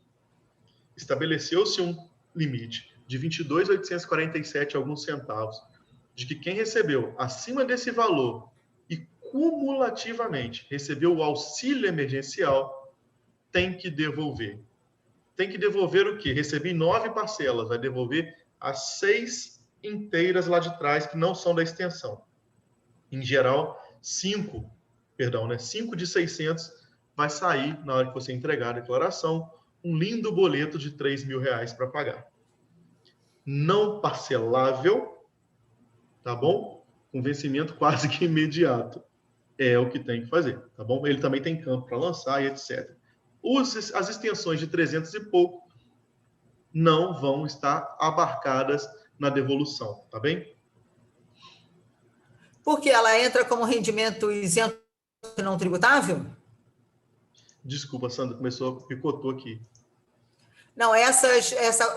Estabeleceu-se um limite de 22.847 alguns centavos, de que quem recebeu acima desse valor e cumulativamente recebeu o auxílio emergencial tem que devolver. Tem que devolver o quê? Recebi 9 parcelas, vai devolver as 6 inteiras lá de trás, que não são da extensão. Em geral, 5 de 600 vai sair na hora que você entregar a declaração, um lindo boleto de R$3.000 para pagar. Não parcelável, tá bom? Com vencimento quase que imediato. É o que tem que fazer, tá bom? Ele também tem campo para lançar e etc. As extensões de 300 e pouco não vão estar abarcadas na devolução, tá bem? Porque ela entra como rendimento isento e não tributável? Desculpa, Sandra, picotou aqui. Não,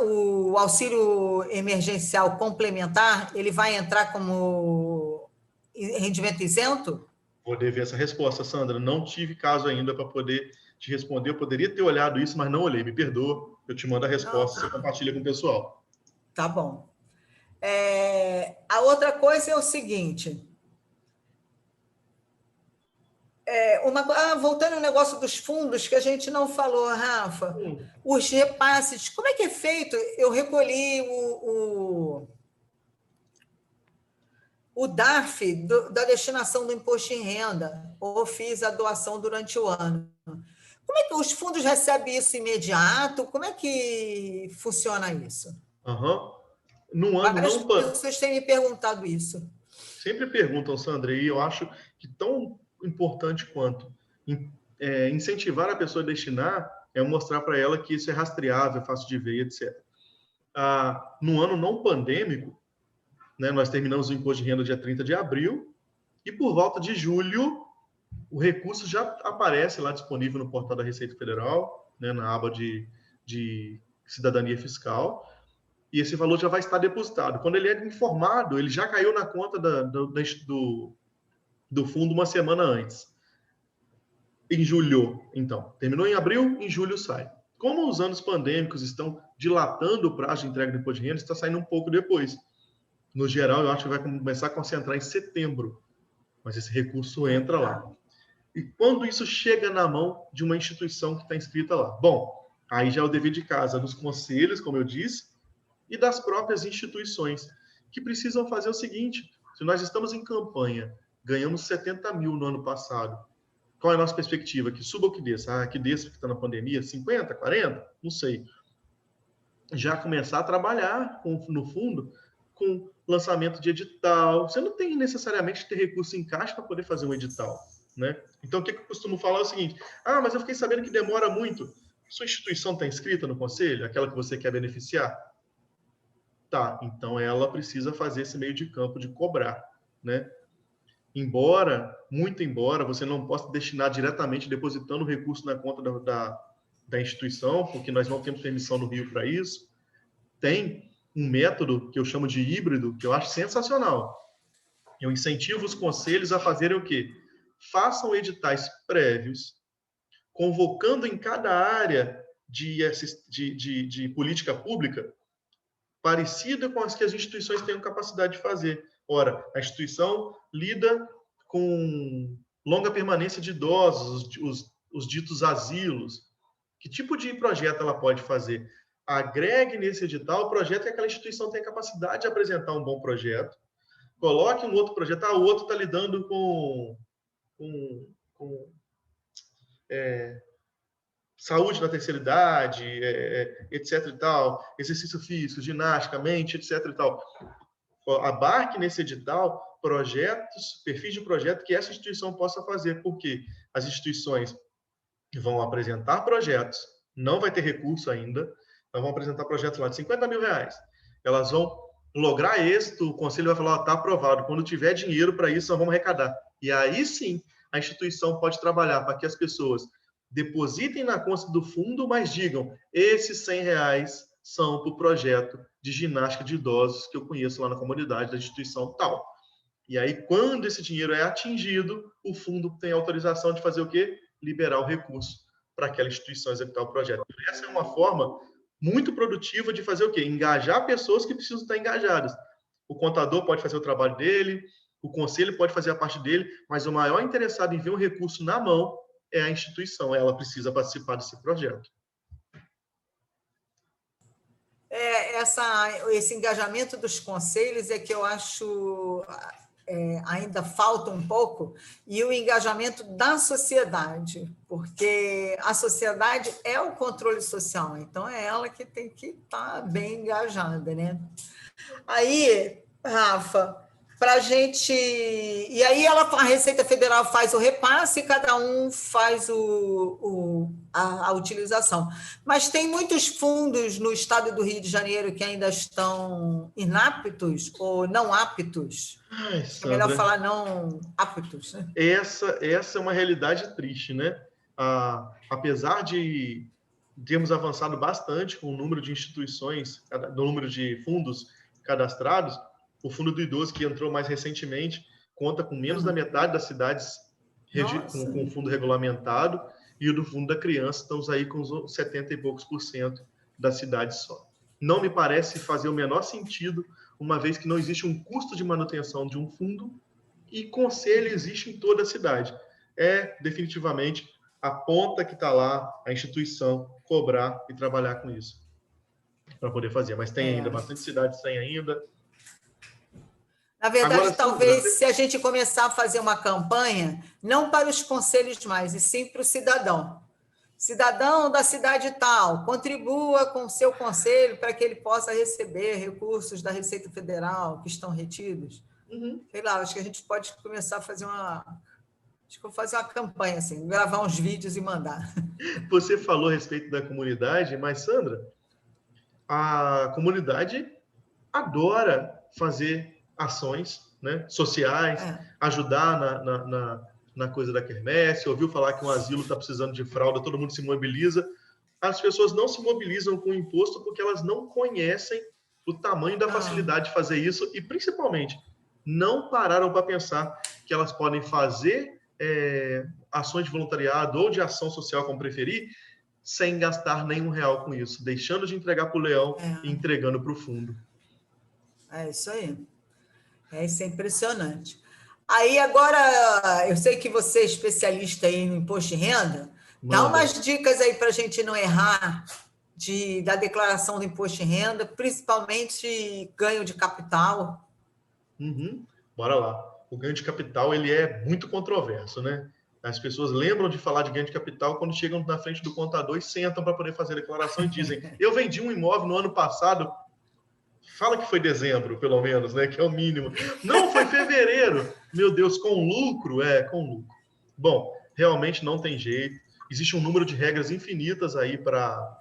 o auxílio emergencial complementar, ele vai entrar como rendimento isento? Vou dever essa resposta, Sandra. Não tive caso ainda para poder te responder. Eu poderia ter olhado isso, mas não olhei. Me perdoa. Eu te mando a resposta, você compartilha com o pessoal. Tá bom. A outra coisa é o seguinte. Voltando ao negócio dos fundos, que a gente não falou, Rafa, os repasses, como é que é feito? Eu recolhi o DARF da destinação do imposto em renda, ou fiz a doação durante o ano. Como é que os fundos recebem isso imediato? Como é que funciona isso? No ano Várias pessoas têm me perguntado isso. Sempre perguntam, Sandra, e eu acho que tão importante quanto incentivar a pessoa a destinar é mostrar para ela que isso é rastreável, é fácil de ver, etc. No ano não pandêmico, né, nós terminamos o imposto de renda dia 30 de abril, e por volta de julho, o recurso já aparece lá disponível no portal da Receita Federal, né, na aba de cidadania fiscal, e esse valor já vai estar depositado. Quando ele é informado, ele já caiu na conta do fundo uma semana antes. Em julho, então. Terminou em abril, em julho sai. Como os anos pandêmicos estão dilatando o prazo de entrega do imposto de renda, está saindo um pouco depois. No geral, eu acho que vai começar a concentrar em setembro, mas esse recurso entra lá. E quando isso chega na mão de uma instituição que está inscrita lá? Bom, aí já é o dever de casa dos conselhos, como eu disse, e das próprias instituições, que precisam fazer o seguinte: se nós estamos em campanha, ganhamos 70 mil no ano passado, qual é a nossa perspectiva? Que suba ou que desça? Que desça porque está na pandemia, 50, 40? Não sei. Já começar a trabalhar no fundo com lançamento de edital. Você não tem necessariamente que ter recurso em caixa para poder fazer um edital, né? Então, o que eu costumo falar é o seguinte: mas eu fiquei sabendo que demora muito. Sua instituição está inscrita no conselho? Aquela que você quer beneficiar? Tá, então ela precisa fazer esse meio de campo de cobrar, né? Muito embora você não possa destinar diretamente depositando o recurso na conta da instituição, porque nós não temos permissão no Rio para isso, tem um método que eu chamo de híbrido, que eu acho sensacional. Eu incentivo os conselhos a fazerem o quê? Façam editais prévios, convocando em cada área de política pública parecida com as que as instituições têm capacidade de fazer. Ora, a instituição lida com longa permanência de idosos, os ditos asilos. Que tipo de projeto ela pode fazer? Agregue nesse edital o projeto que aquela instituição tem a capacidade de apresentar um bom projeto. Coloque um outro projeto. O outro está lidando com saúde na terceira idade, etc. e tal, exercício físico, ginástica, mente, etc. e tal. Abarque nesse edital projetos, perfis de projeto que essa instituição possa fazer, porque as instituições vão apresentar projetos, não vai ter recurso ainda, elas vão apresentar projetos lá de 50 mil reais. Elas vão lograr êxito, o conselho vai falar, está aprovado, quando tiver dinheiro para isso, nós vamos arrecadar. E aí sim, a instituição pode trabalhar para que as pessoas depositem na conta do fundo, mas digam, esses 100 reais são para o projeto de ginástica de idosos que eu conheço lá na comunidade da instituição tal. E aí, quando esse dinheiro é atingido, o fundo tem autorização de fazer o quê? Liberar o recurso para aquela instituição executar o projeto. Essa é uma forma muito produtiva de fazer o quê? Engajar pessoas que precisam estar engajadas. O contador pode fazer o trabalho dele, o conselho pode fazer a parte dele, mas o maior interessado em ver um recurso na mão é a instituição, ela precisa participar desse projeto. Esse engajamento dos conselhos é que eu acho ainda falta um pouco, e o engajamento da sociedade, porque a sociedade é o controle social, então é ela que tem que estar bem engajada, né? Aí, Rafa, para a gente... E aí a Receita Federal faz o repasse e cada um faz a utilização. Mas tem muitos fundos no estado do Rio de Janeiro que ainda estão inaptos ou não aptos. Sandra, é melhor falar não aptos, né? Essa é uma realidade triste, né? Apesar de termos avançado bastante com o número de instituições, do número de fundos cadastrados, o Fundo do Idoso, que entrou mais recentemente, conta com menos da metade das cidades com fundo regulamentado, e o do fundo da criança estamos aí com os 70 e poucos % das cidades só. Não me parece fazer o menor sentido, uma vez que não existe um custo de manutenção de um fundo e conselho existe em toda a cidade. É definitivamente a ponta que está lá, a instituição, cobrar e trabalhar com isso para poder fazer. Mas tem ainda bastante cidades sem ainda. Na verdade, agora, talvez, se a gente começar a fazer uma campanha, não para os conselhos mais, e sim para o cidadão. Cidadão da cidade tal, contribua com o seu conselho para que ele possa receber recursos da Receita Federal que estão retidos. Sei lá, acho que a gente pode começar a fazer uma campanha, assim, gravar uns vídeos e mandar. Você falou a respeito da comunidade, mas, Sandra, a comunidade adora fazer ações, né, sociais, ajudar na coisa da quermesse, ouviu falar que um asilo está precisando de fralda, todo mundo se mobiliza. As pessoas não se mobilizam com o imposto porque elas não conhecem o tamanho da facilidade de fazer isso e, principalmente, não pararam para pensar que elas podem fazer ações de voluntariado ou de ação social, como preferir, sem gastar nenhum real com isso, deixando de entregar para o leão e entregando para o fundo. É isso aí. Isso é impressionante. Aí, agora, eu sei que você é especialista aí no imposto de renda. Dá umas dicas aí para a gente não errar da declaração do imposto de renda, principalmente ganho de capital. Bora lá. O ganho de capital ele é muito controverso, né? As pessoas lembram de falar de ganho de capital quando chegam na frente do contador e sentam para poder fazer a declaração e dizem: eu vendi um imóvel no ano passado. Fala que foi dezembro, pelo menos, né? Que é o mínimo. Não, foi fevereiro. Meu Deus, com lucro? Com lucro. Bom, realmente não tem jeito. Existe um número de regras infinitas aí para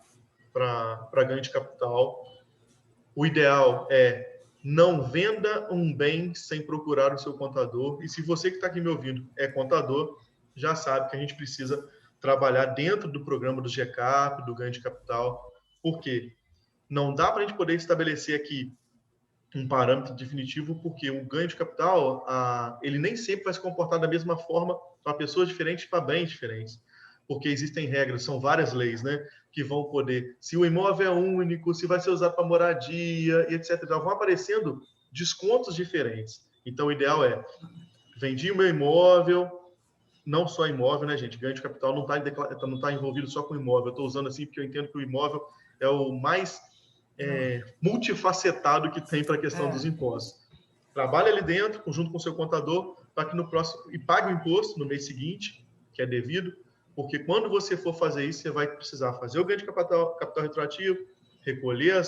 ganho de capital. O ideal é não venda um bem sem procurar o seu contador. E se você que está aqui me ouvindo é contador, já sabe que a gente precisa trabalhar dentro do programa do GCAP, do ganho de capital. Por quê? Não dá para a gente poder estabelecer aqui um parâmetro definitivo, porque o ganho de capital, ele nem sempre vai se comportar da mesma forma para pessoas diferentes, para bens diferentes. Porque existem regras, são várias leis, né? Que vão poder, se o imóvel é único, se vai ser usado para moradia, e etc. Vão aparecendo descontos diferentes. Então, o ideal é, vendi o meu imóvel, não só imóvel, né, gente? Ganho de capital não está envolvido só com imóvel. Eu estou usando assim porque eu entendo que o imóvel é o mais multifacetado que tem para a questão dos impostos. Trabalhe ali dentro, junto com o seu contador, para que no próximo... E pague o imposto no mês seguinte, que é devido, porque quando você for fazer isso, você vai precisar fazer o ganho de capital retroativo, recolher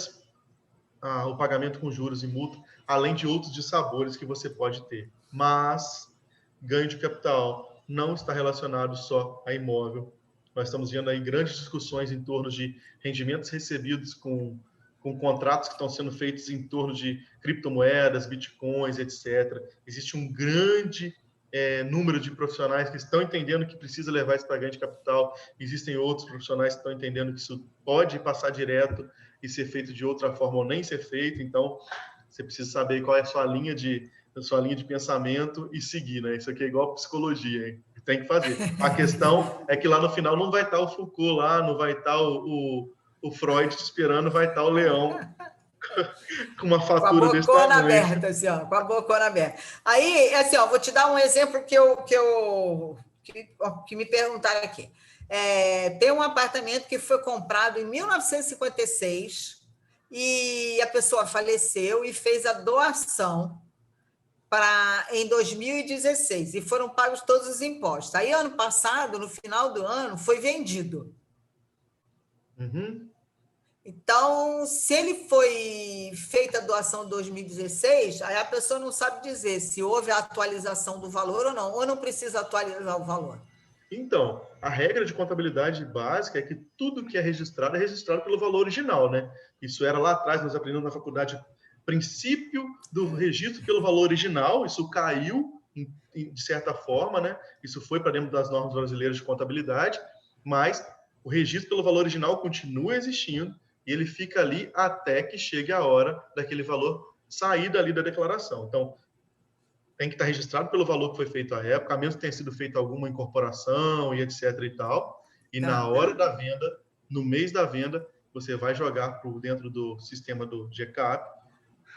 o pagamento com juros e multa, além de outros dissabores que você pode ter. Mas ganho de capital não está relacionado só a imóvel. Nós estamos vendo aí grandes discussões em torno de rendimentos recebidos com contratos que estão sendo feitos em torno de criptomoedas, bitcoins, etc. Existe um grande número de profissionais que estão entendendo que precisa levar isso para ganho de capital. Existem outros profissionais que estão entendendo que isso pode passar direto e ser feito de outra forma ou nem ser feito. Então, você precisa saber qual é a sua linha de pensamento e seguir, né? Isso aqui é igual psicologia, hein? Tem que fazer. A questão é que lá no final não vai estar o Foucault lá, não vai estar o Freud te esperando, vai estar o leão com uma fatura desse tamanho. Com a bocona aberta, assim, ó, com a bocona aberta. Aí, assim, ó, vou te dar um exemplo que me perguntaram aqui. Tem um apartamento que foi comprado em 1956 e a pessoa faleceu e fez a doação em 2016 e foram pagos todos os impostos. Aí, ano passado, no final do ano, foi vendido. Então, se ele foi feita a doação em 2016, aí a pessoa não sabe dizer se houve a atualização do valor ou não precisa atualizar o valor. Então, a regra de contabilidade básica é que tudo que é registrado pelo valor original, né? Isso era lá atrás, nós aprendemos na faculdade, princípio do registro pelo valor original, isso caiu de certa forma, né? Isso foi para dentro das normas brasileiras de contabilidade, mas o registro pelo valor original continua existindo e ele fica ali até que chegue a hora daquele valor sair dali da declaração. Então, tem que estar registrado pelo valor que foi feito à época, a menos que tenha sido feita alguma incorporação e etc e tal. E na hora da venda, no mês da venda, você vai jogar por dentro do sistema do GCAP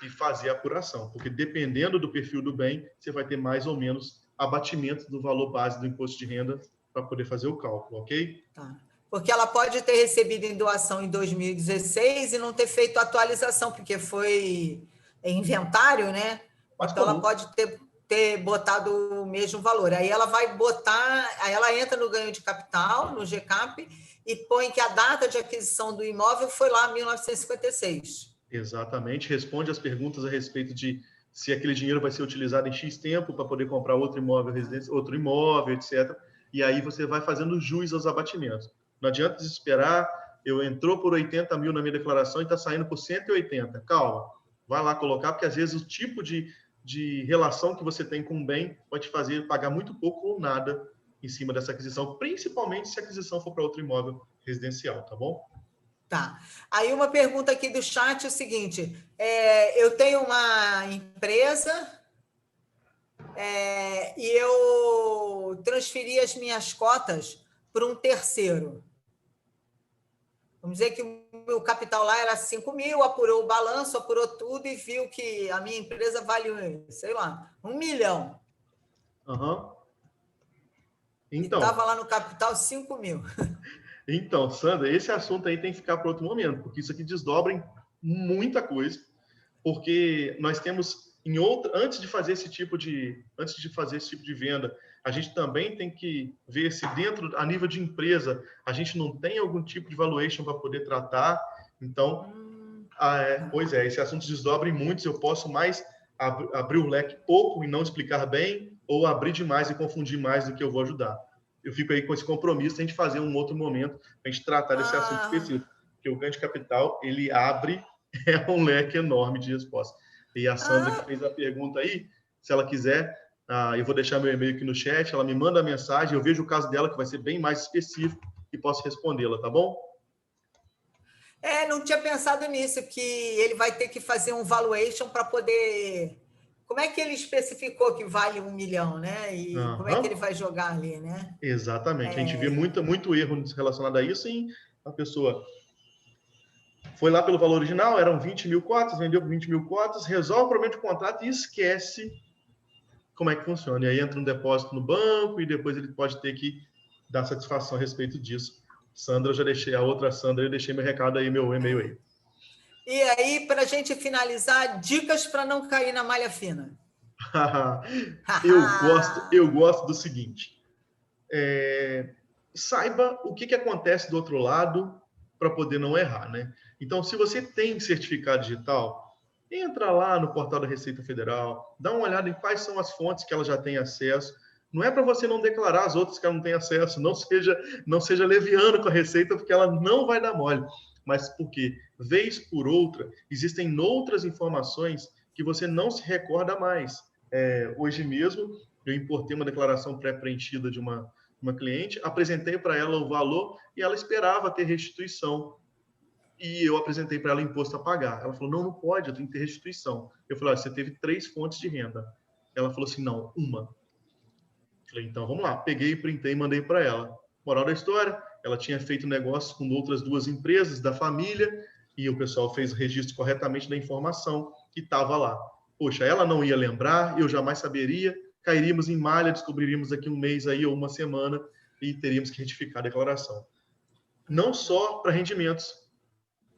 e fazer a apuração, porque dependendo do perfil do bem, você vai ter mais ou menos abatimento do valor base do imposto de renda para poder fazer o cálculo, ok? Tá. Porque ela pode ter recebido em doação em 2016 e não ter feito atualização, porque foi inventário, né? Mas então, comum. ela pode ter botado o mesmo valor. Aí ela vai botar, aí ela entra no ganho de capital, no GCAP, e põe que a data de aquisição do imóvel foi lá em 1956. Exatamente. Responde as perguntas a respeito de se aquele dinheiro vai ser utilizado em X tempo para poder comprar outro imóvel, outro imóvel, etc. E aí você vai fazendo jus aos abatimentos. Não adianta desesperar, eu entrou por 80 mil na minha declaração e está saindo por 180. Calma, vai lá colocar, porque às vezes o tipo de relação que você tem com o bem vai te fazer pagar muito pouco ou nada em cima dessa aquisição, principalmente se a aquisição for para outro imóvel residencial, tá bom? Tá. Aí uma pergunta aqui do chat é o seguinte, eu tenho uma empresa e eu transferi as minhas cotas para um terceiro. Vamos dizer que o meu capital lá era 5 mil, apurou o balanço, apurou tudo e viu que a minha empresa vale, sei lá, 1 milhão. Uhum. Então, e estava lá no capital 5 mil. Então, Sandra, esse assunto aí tem que ficar para outro momento, porque isso aqui desdobra em muita coisa, porque nós temos antes de fazer esse tipo de venda, a gente também tem que ver se dentro, a nível de empresa, a gente não tem algum tipo de valuation para poder tratar. Então, pois é, esse assunto desdobra em muitos, eu posso mais abrir o leque pouco e não explicar bem, ou abrir demais e confundir mais do que eu vou ajudar. Eu fico aí com esse compromisso de a gente fazer um outro momento para a gente tratar desse assunto específico, porque o ganho de capital, ele abre um leque enorme de respostas. E a Sandra que fez a pergunta aí, se ela quiser, eu vou deixar meu e-mail aqui no chat, ela me manda a mensagem, eu vejo o caso dela, que vai ser bem mais específico, e posso respondê-la, tá bom? Não tinha pensado nisso, que ele vai ter que fazer um valuation para poder... Como é que ele especificou que vale 1 milhão, né? E como é que ele vai jogar ali, né? Exatamente. A gente vê muito erro relacionado a isso, em a pessoa foi lá pelo valor original, eram 20 mil cotas, vendeu por 20 mil cotas, resolve o problema de contrato e esquece como é que funciona. E aí entra um depósito no banco e depois ele pode ter que dar satisfação a respeito disso. Sandra, eu já deixei, a outra Sandra, eu deixei meu recado aí, meu e-mail aí. E aí, para a gente finalizar, dicas para não cair na malha fina. eu gosto do seguinte, saiba o que acontece do outro lado para poder não errar, né? Então, se você tem certificado digital, entra lá no portal da Receita Federal, dá uma olhada em quais são as fontes que ela já tem acesso. Não é para você não declarar as outras que ela não tem acesso, não seja leviano com a Receita, porque ela não vai dar mole. Mas porque, vez por outra, existem outras informações que você não se recorda mais. Hoje mesmo, eu importei uma declaração pré-preenchida de uma cliente, apresentei para ela o valor e ela esperava ter restituição. E eu apresentei para ela imposto a pagar. Ela falou, não pode, eu tenho que ter restituição. Eu falei, você teve 3 fontes de renda. Ela falou assim, não, uma. Eu falei, então vamos lá. Peguei, printei e mandei para ela. Moral da história, ela tinha feito negócios com outras 2 empresas da família e o pessoal fez o registro corretamente da informação que estava lá. Poxa, ela não ia lembrar, eu jamais saberia, cairíamos em malha, descobriríamos daqui um mês aí ou uma semana e teríamos que retificar a declaração. Não só para rendimentos,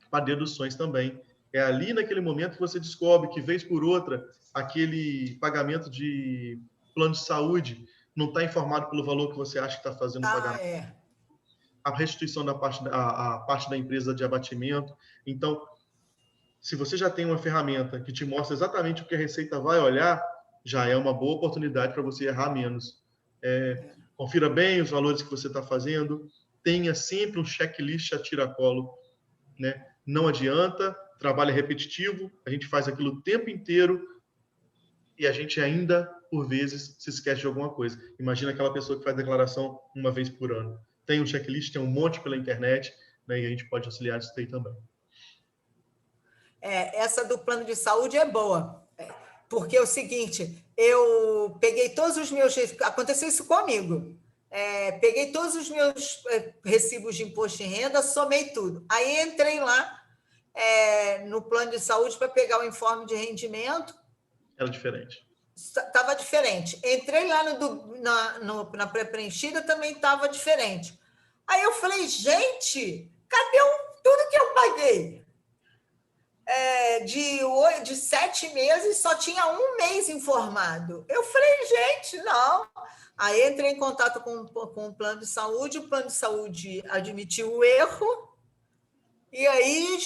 para deduções também. É ali naquele momento que você descobre que, vez por outra, aquele pagamento de plano de saúde não está informado pelo valor que você acha que está fazendo o pagamento. A restituição da parte da empresa de abatimento. Então, se você já tem uma ferramenta que te mostra exatamente o que a Receita vai olhar, já é uma boa oportunidade para você errar menos. Confira bem os valores que você está fazendo, tenha sempre um checklist a tiracolo, né? Não adianta, trabalho é repetitivo, a gente faz aquilo o tempo inteiro e a gente ainda, por vezes, se esquece de alguma coisa. Imagina aquela pessoa que faz declaração uma vez por ano. Tem um checklist, tem um monte pela internet, né? E a gente pode auxiliar isso aí também. Essa do plano de saúde é boa. porque é o seguinte, eu peguei todos os meus... Aconteceu isso comigo. Peguei todos os meus recibos de imposto de renda, somei tudo. Aí entrei lá no plano de saúde para pegar o informe de rendimento. Era diferente. Estava diferente. Entrei lá na pré-preenchida, também estava diferente. Aí eu falei, gente, cadê tudo que eu paguei? De 7 meses, só tinha 1 mês informado. Eu falei, gente, não. Aí entrei em contato com o plano de saúde, o plano de saúde admitiu o erro, e aí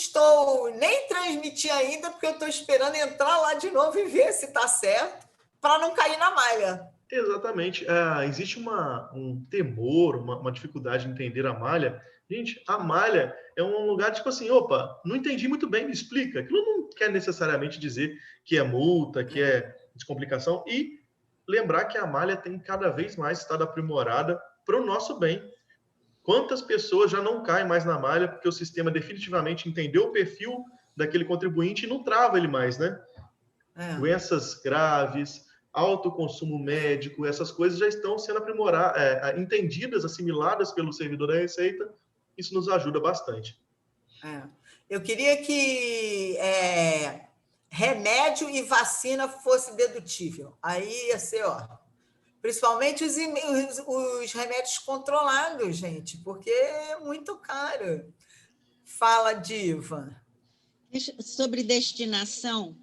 nem transmiti ainda, porque eu estou esperando entrar lá de novo e ver se está certo, para não cair na malha. Exatamente. Existe um temor, uma dificuldade de entender a malha. Gente, a malha é um lugar tipo assim, opa, não entendi muito bem, me explica. Aquilo não quer necessariamente dizer que é multa, que é descomplicação. E lembrar que a malha tem cada vez mais estado aprimorada para o nosso bem. Quantas pessoas já não caem mais na malha porque o sistema definitivamente entendeu o perfil daquele contribuinte e não trava ele mais, né? Doenças graves, alto consumo médico, essas coisas já estão sendo entendidas, assimiladas pelo servidor da Receita. Isso nos ajuda bastante. Eu queria que remédio e vacina fosse dedutível. Aí ia ser, principalmente os remédios controlados, gente, porque é muito caro. Fala, Diva. Sobre destinação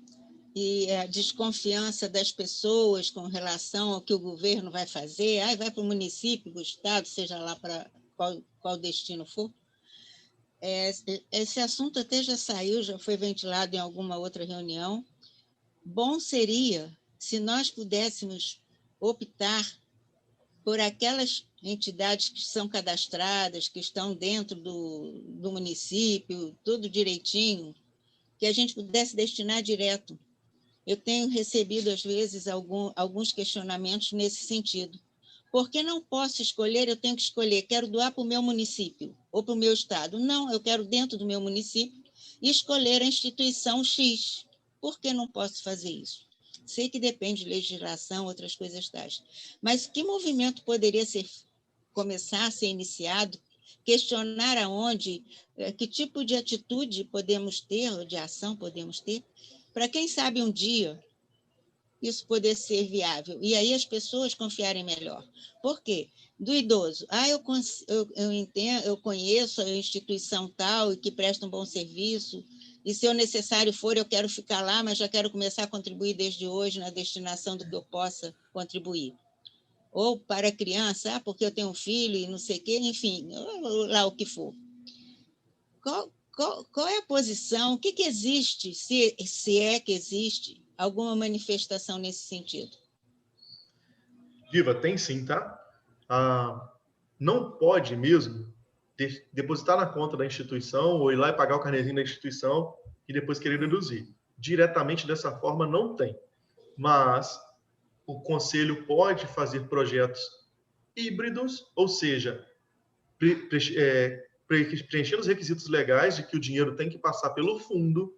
e a desconfiança das pessoas com relação ao que o governo vai fazer, vai para o município, para o estado, seja lá para qual destino for. Esse assunto até já saiu, já foi ventilado em alguma outra reunião. Bom seria se nós pudéssemos optar por aquelas entidades que são cadastradas, que estão dentro do município, tudo direitinho, que a gente pudesse destinar direto. Eu tenho recebido, às vezes, alguns questionamentos nesse sentido. Por que não posso escolher? Eu tenho que escolher, quero doar para o meu município ou para o meu estado. Não, eu quero dentro do meu município escolher a instituição X. Por que não posso fazer isso? Sei que depende de legislação, outras coisas tais. Mas que movimento poderia começar a ser iniciado? Questionar que tipo de atitude podemos ter, ou de ação podemos ter, para quem sabe um dia isso poder ser viável. E aí as pessoas confiarem melhor. Por quê? Do idoso. Eu entendo, eu conheço a instituição tal e que presta um bom serviço, e se eu necessário for, eu quero ficar lá, mas já quero começar a contribuir desde hoje na destinação do que eu possa contribuir. Ou para a criança, porque eu tenho um filho e não sei o quê, enfim, lá o que for. Qual é a posição? O que existe, se é que existe, alguma manifestação nesse sentido? Diva, tem sim, tá? Não pode mesmo depositar na conta da instituição ou ir lá e pagar o carnezinho da instituição e depois querer deduzir. Diretamente dessa forma não tem. Mas o conselho pode fazer projetos híbridos, ou seja, preenchendo os requisitos legais de que o dinheiro tem que passar pelo fundo,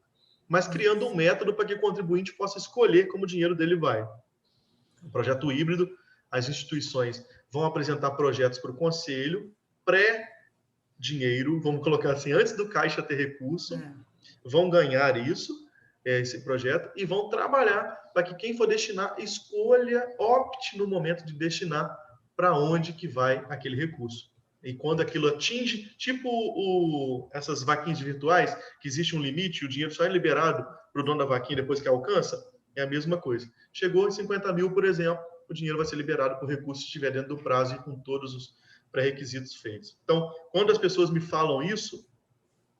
mas criando um método para que o contribuinte possa escolher como o dinheiro dele vai. Um projeto híbrido, as instituições vão apresentar projetos para o conselho, pré-dinheiro, vamos colocar assim, antes do Caixa ter recurso, vão ganhar esse projeto, e vão trabalhar para que quem for destinar opte no momento de destinar para onde que vai aquele recurso. E quando aquilo atinge, tipo essas vaquinhas virtuais, que existe um limite, o dinheiro só é liberado para o dono da vaquinha depois que alcança, é a mesma coisa. Chegou em 50 mil, por exemplo, o dinheiro vai ser liberado por recurso se estiver dentro do prazo e com todos os pré-requisitos feitos. Então, quando as pessoas me falam isso,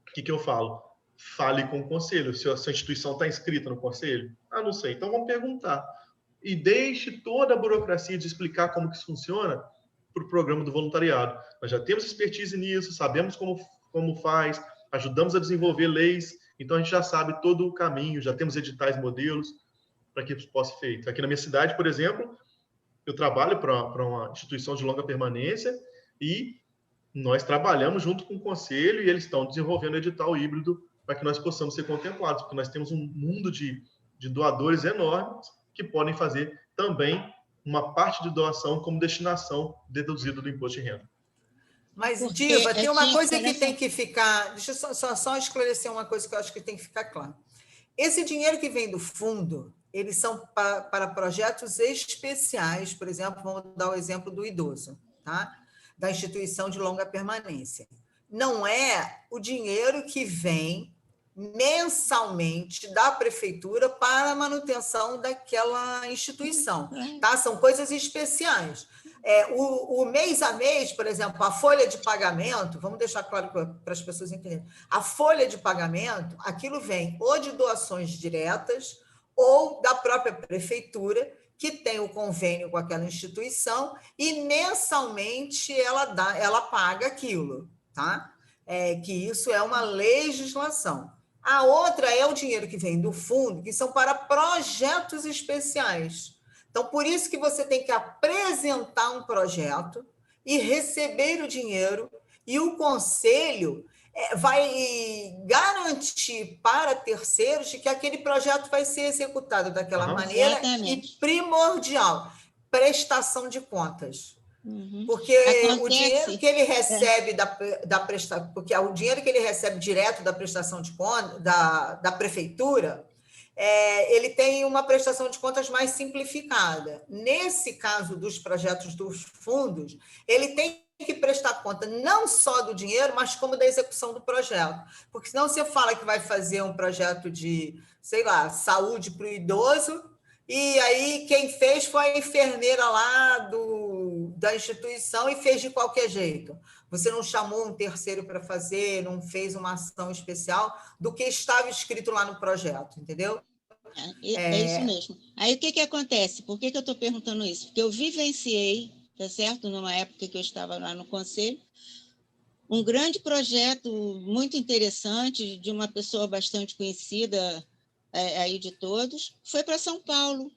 o que eu falo? Fale com o conselho. Se a sua instituição está inscrita no conselho? Não sei. Então, vamos perguntar. E deixe toda a burocracia de explicar como que isso funciona para o programa do voluntariado. Nós já temos expertise nisso, sabemos como faz, ajudamos a desenvolver leis, então a gente já sabe todo o caminho, já temos editais, modelos para que isso possa ser feito. Aqui na minha cidade, por exemplo, eu trabalho para uma instituição de longa permanência e nós trabalhamos junto com o conselho e eles estão desenvolvendo edital híbrido para que nós possamos ser contemplados, porque nós temos um mundo de de doadores enormes que podem fazer também uma parte de doação como destinação deduzida do imposto de renda. Mas, Porque Diva, tem uma coisa que nessa- tem que ficar... Deixa eu só esclarecer uma coisa que eu acho que tem que ficar claro. Esse dinheiro que vem do fundo, eles são para projetos especiais, por exemplo, vamos dar o exemplo do idoso, tá? Da instituição de longa permanência. Não é o dinheiro que vem mensalmente da prefeitura para a manutenção daquela instituição, tá? São coisas especiais. O mês a mês, por exemplo, a folha de pagamento, vamos deixar claro para as pessoas entenderem, a folha de pagamento, aquilo vem ou de doações diretas ou da própria prefeitura, que tem o convênio com aquela instituição e mensalmente ela paga aquilo, tá? Que isso é uma legislação. A outra é o dinheiro que vem do fundo, que são para projetos especiais. Então, por isso que você tem que apresentar um projeto e receber o dinheiro, e o conselho vai garantir para terceiros de que aquele projeto vai ser executado daquela maneira. Exatamente. E primordial, prestação de contas. Porque o dinheiro que ele recebe da prestação, porque o dinheiro que ele recebe direto da prestação de contas, da prefeitura, ele tem uma prestação de contas mais simplificada. Nesse caso dos projetos dos fundos, ele tem que prestar conta não só do dinheiro, mas como da execução do projeto. Porque senão você fala que vai fazer um projeto de, sei lá, saúde para o idoso, e aí quem fez foi a enfermeira lá da instituição e fez de qualquer jeito. Você não chamou um terceiro para fazer, não fez uma ação especial do que estava escrito lá no projeto, entendeu? É isso mesmo. Aí o que acontece? Por que eu estou perguntando isso? Porque eu vivenciei, tá certo? Numa época que eu estava lá no conselho, um grande projeto muito interessante de uma pessoa bastante conhecida aí de todos, foi para São Paulo,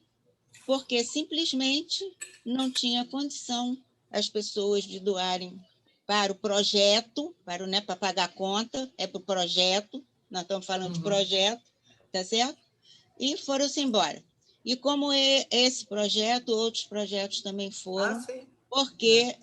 porque simplesmente não tinha condição as pessoas de doarem para o projeto, para pagar a conta, para o projeto, nós estamos falando de projeto, tá certo? E foram-se embora. E como esse projeto, outros projetos também foram, porque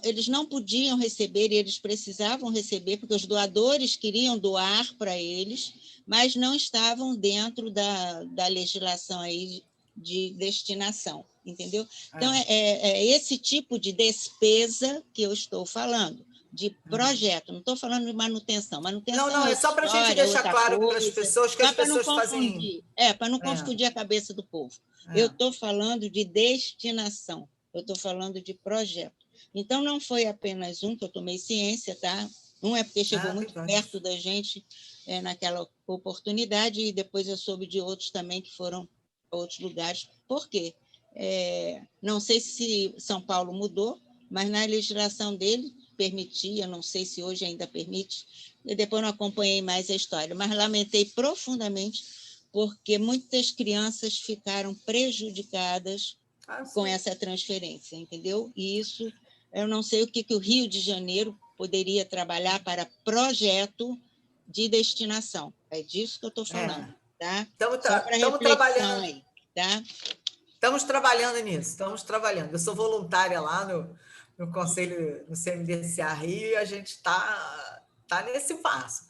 eles não podiam receber, e eles precisavam receber, porque os doadores queriam doar para eles, mas não estavam dentro da legislação aí de destinação, entendeu? Então, é esse tipo de despesa que eu estou falando, de projeto, não estou falando de manutenção. Manutenção não, é só para a gente deixar claro para as pessoas que as pessoas fazem... para não confundir a cabeça do povo. Eu estou falando de destinação, eu estou falando de projeto. Então, não foi apenas um que eu tomei ciência, tá? Um é porque chegou muito perto da gente naquela oportunidade, e depois eu soube de outros também que foram para outros lugares. Por quê? Não sei se São Paulo mudou, mas na legislação dele permitia, não sei se hoje ainda permite, e depois não acompanhei mais a história, mas lamentei profundamente, porque muitas crianças ficaram prejudicadas com essa transferência, entendeu? E isso, eu não sei o que o Rio de Janeiro poderia trabalhar para projeto de destinação. É disso que eu estou falando, tá? Estamos trabalhando aí, tá? Estamos trabalhando nisso, estamos trabalhando. Eu sou voluntária lá no Conselho, no CMDCA Rio, e a gente está nesse passo.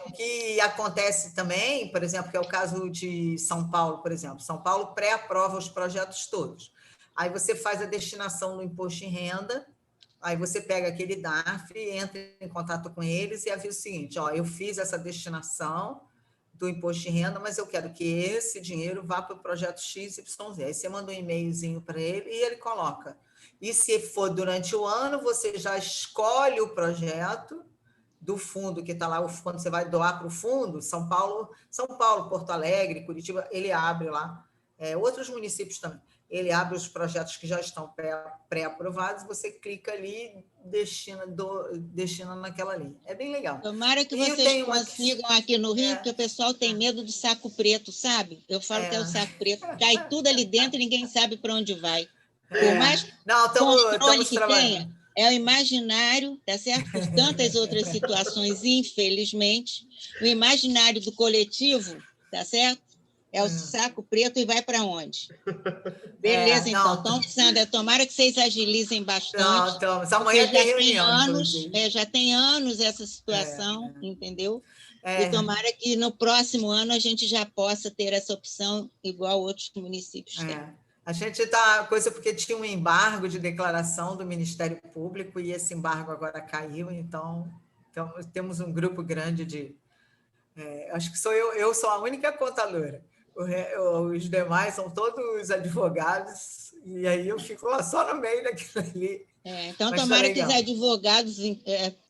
O que acontece também, por exemplo, que é o caso de São Paulo, por exemplo. São Paulo pré-aprova os projetos todos. Aí você faz a destinação no imposto de renda, aí você pega aquele DARF, entra em contato com eles e avisa o seguinte, eu fiz essa destinação do imposto de renda, mas eu quero que esse dinheiro vá para o projeto XYZ. Aí você manda um e-mailzinho para ele e ele coloca. E se for durante o ano, você já escolhe o projeto do fundo que está lá, quando você vai doar para o fundo, São Paulo, Porto Alegre, Curitiba, ele abre lá, outros municípios também, ele abre os projetos que já estão pré-aprovados, você clica ali e destina naquela linha. É bem legal. Tomara que vocês consigam aqui no Rio, porque o pessoal tem medo do saco preto, sabe? Eu falo que é o saco preto, cai tudo ali dentro e ninguém sabe para onde vai. Por mais controle que tenha, é o imaginário, tá certo? Por tantas outras situações, infelizmente, o imaginário do coletivo tá certo? É o saco preto e vai para onde? Beleza, então, Sandra, tomara que vocês agilizem bastante. Não, amanhã tem reunião, já tem anos essa situação, entendeu? E tomara que no próximo ano a gente já possa ter essa opção igual outros municípios têm. A gente está coisa porque tinha um embargo de declaração do Ministério Público e esse embargo agora caiu, então temos um grupo grande de... acho que eu sou a única contadora. Os demais são todos advogados, e aí eu fico lá só no meio daquilo ali. Então, tomara que os advogados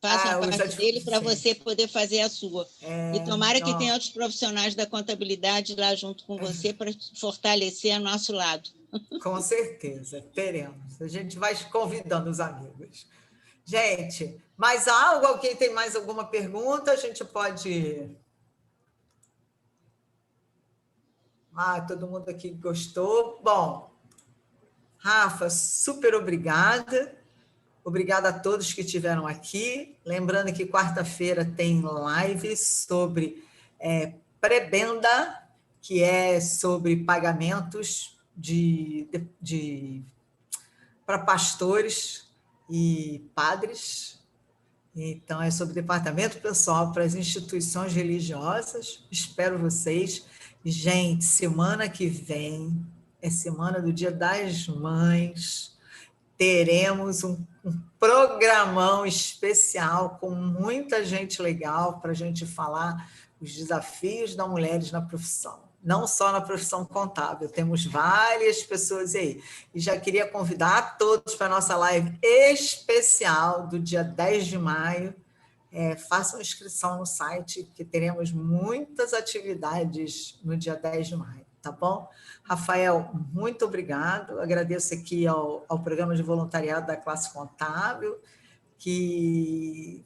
façam a parte dele para você poder fazer a sua. E tomara que tenha outros profissionais da contabilidade lá junto com você para fortalecer a nosso lado. Com certeza, teremos. A gente vai convidando os amigos. Gente, mais algo? Alguém tem mais alguma pergunta? A gente pode... todo mundo aqui gostou. Bom, Rafa, super obrigada. Obrigada a todos que estiveram aqui. Lembrando que quarta-feira tem live sobre prebenda, que é sobre pagamentos para pastores e padres. Então, é sobre departamento pessoal para as instituições religiosas. Espero vocês. Gente, semana que vem é semana do Dia das Mães. Teremos um programão especial com muita gente legal para a gente falar os desafios das mulheres na profissão. Não só na profissão contábil, temos várias pessoas aí. E já queria convidar todos para a nossa live especial do dia 10 de maio. Façam inscrição no site, que teremos muitas atividades no dia 10 de maio, tá bom? Rafael, muito obrigado. Agradeço aqui ao Programa de Voluntariado da Classe Contábil, que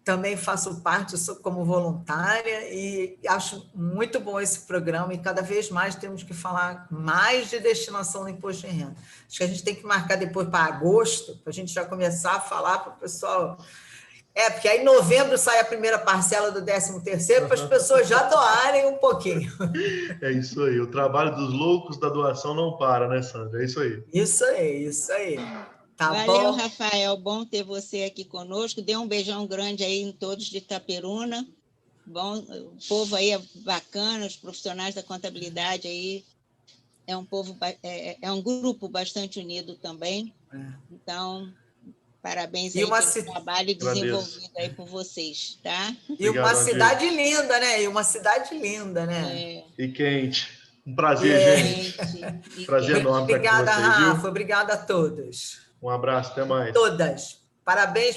também faço parte, sou como voluntária, e acho muito bom esse programa, e cada vez mais temos que falar mais de destinação do imposto de renda. Acho que a gente tem que marcar depois para agosto, para a gente já começar a falar para o pessoal... porque aí em novembro sai a primeira parcela do 13º, para as pessoas já doarem um pouquinho. É isso aí. O trabalho dos loucos da doação não para, né, Sandra? É isso aí. Isso aí. Tá Valeu, bom? Rafael. Bom ter você aqui conosco. Dê um beijão grande aí em todos de Itaperuna. Bom, o povo aí é bacana, os profissionais da contabilidade aí. É um grupo bastante unido também. Então... Parabéns aí pelo trabalho desenvolvido aí por vocês, tá? E uma cidade linda, né? E quente. Um prazer, gente. Prazer enorme estar aqui com vocês. Obrigada, Rafa. Obrigada a todos. Um abraço, até mais. Todas. Parabéns.